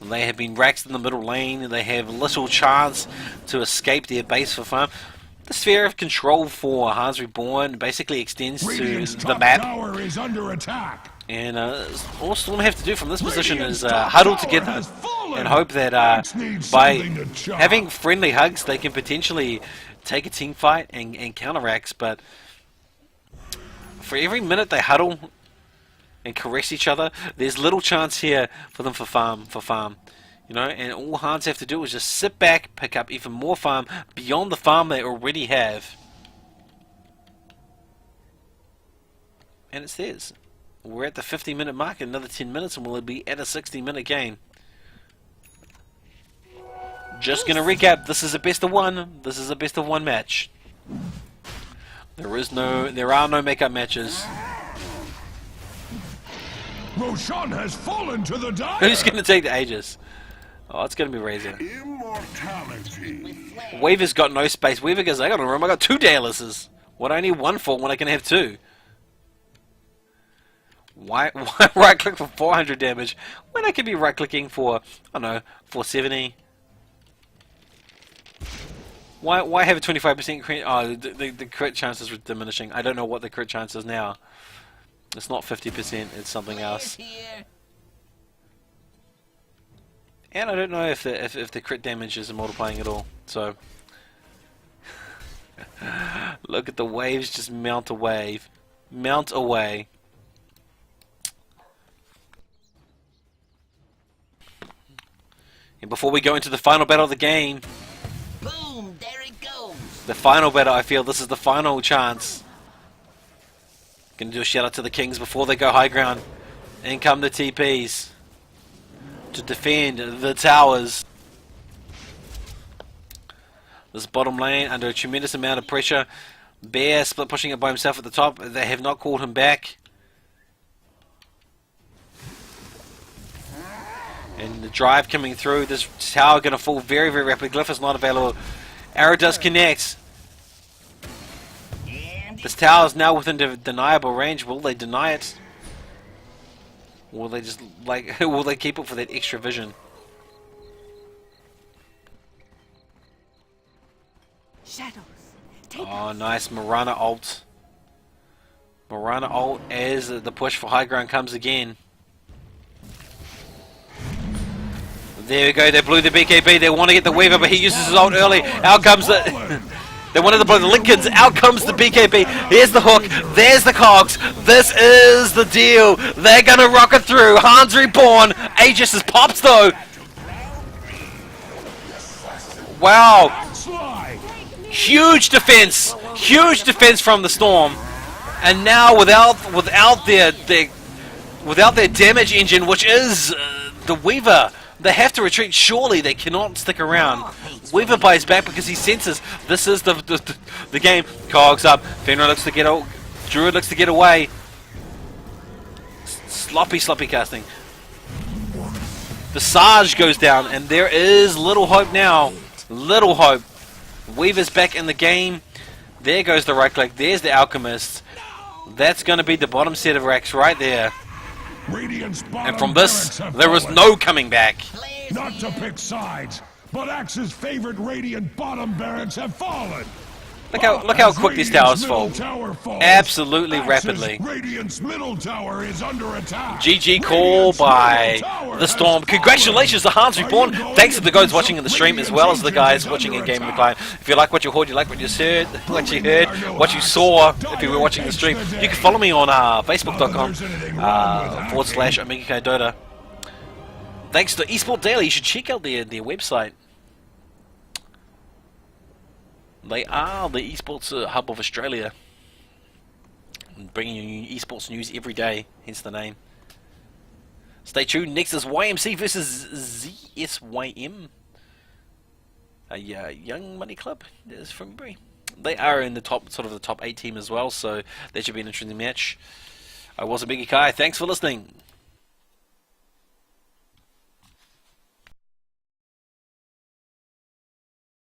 They have been raxed in the middle lane. They have little chance to escape their base for farm. The sphere of control for Hans Reborn basically extends to the map. Tower is under attack. And all Storm have to do from this position is huddle together and hope that by having friendly hugs they can potentially take a team fight and counteract. But for every minute they huddle and caress each other, there's little chance here for them for farm. You know, and all Hans have to do is just sit back, pick up even more farm beyond the farm they already have. And it's theirs. We're at the 50-minute mark, another 10 minutes and we'll be at a 60-minute game. Just gonna recap, this is a best of one. This is a best of one match. There are no makeup matches. Roshan has fallen to the dire. Who's gonna take the Aegis? Oh, it's gonna be Razor. Immortality. Weaver's got no space. Weaver goes, I got a room, I got 2 Dailises. What do I need 1 for when I can have 2? Why right click for 400 damage when I could be right clicking for, I don't know, 470? Why have a 25% crit? Oh, the crit chances are diminishing. I don't know what the crit chance is now. It's not 50%, it's something else. Here. And I don't know if the crit damage is multiplying at all. So look at the waves just mount a wave. Mount away. And before we go into the final battle of the game, Boom, there it goes. the final battle, I feel this is the final chance. Gonna do a shout out to the Kings before they go high ground. In come the TPs to defend the towers. This bottom lane under a tremendous amount of pressure. Bear split pushing it by himself at the top. They have not called him back. And the drive coming through. This tower going to fall very, very rapidly. Glyph is not available. Arrow does connect. And This tower is now within deniable range. Will they deny it? Will they just like? Will they keep it for that extra vision? Shadows. Take Oh, nice Mirana ult. Mirana ult as the push for high ground comes again. There we go, they blew the BKB, they want to get the Weaver, but he uses his ult early. Out comes the... They wanted to blow the Lincolns, out comes the BKB. There's the hook, there's the cogs. This is the deal. They're going to rock it through. Hans Reborn. Aegis is pops though. Wow. Slide. Huge defense from the Storm, and now without their damage engine, which is the Weaver, they have to retreat. Surely they cannot stick around. Weaver buys back because he senses this is the game. Cogs up. Fenrir looks to get out. Druid looks to get away. Sloppy casting. The Sarge goes down, and there is little hope now. Little hope. Weaver's back in the game. There goes the right click. There's the Alchemist. That's going to be the bottom set of racks right there. Radiant's bottom And from this, barracks have there was fallen. no coming back. players Not to here. pick sides, but Axe's favorite Radiant bottom barracks have fallen. Look how quick these towers fall. Fall. Absolutely rapidly. Radiant's middle tower is under attack. GG call Radiant's by middle tower the has Storm. fallen. Congratulations to Hans Reborn. Are you going Thanks to the guys against watching in the stream as well as the guys watching in game in the client. If you like what you heard, you like what you heard, what you saw, if you were watching the stream, you can follow me on facebook.com/OmegaK Dota. Thanks to eSport Daily. You should check out their website. They are the esports hub of Australia, bringing you esports news every day, hence the name. Stay tuned. Next is YMC versus ZSYM, a young money club. Is from Bury. They are in the top 8 team as well, so that should be an interesting match. I was Omega Kai. Thanks for listening.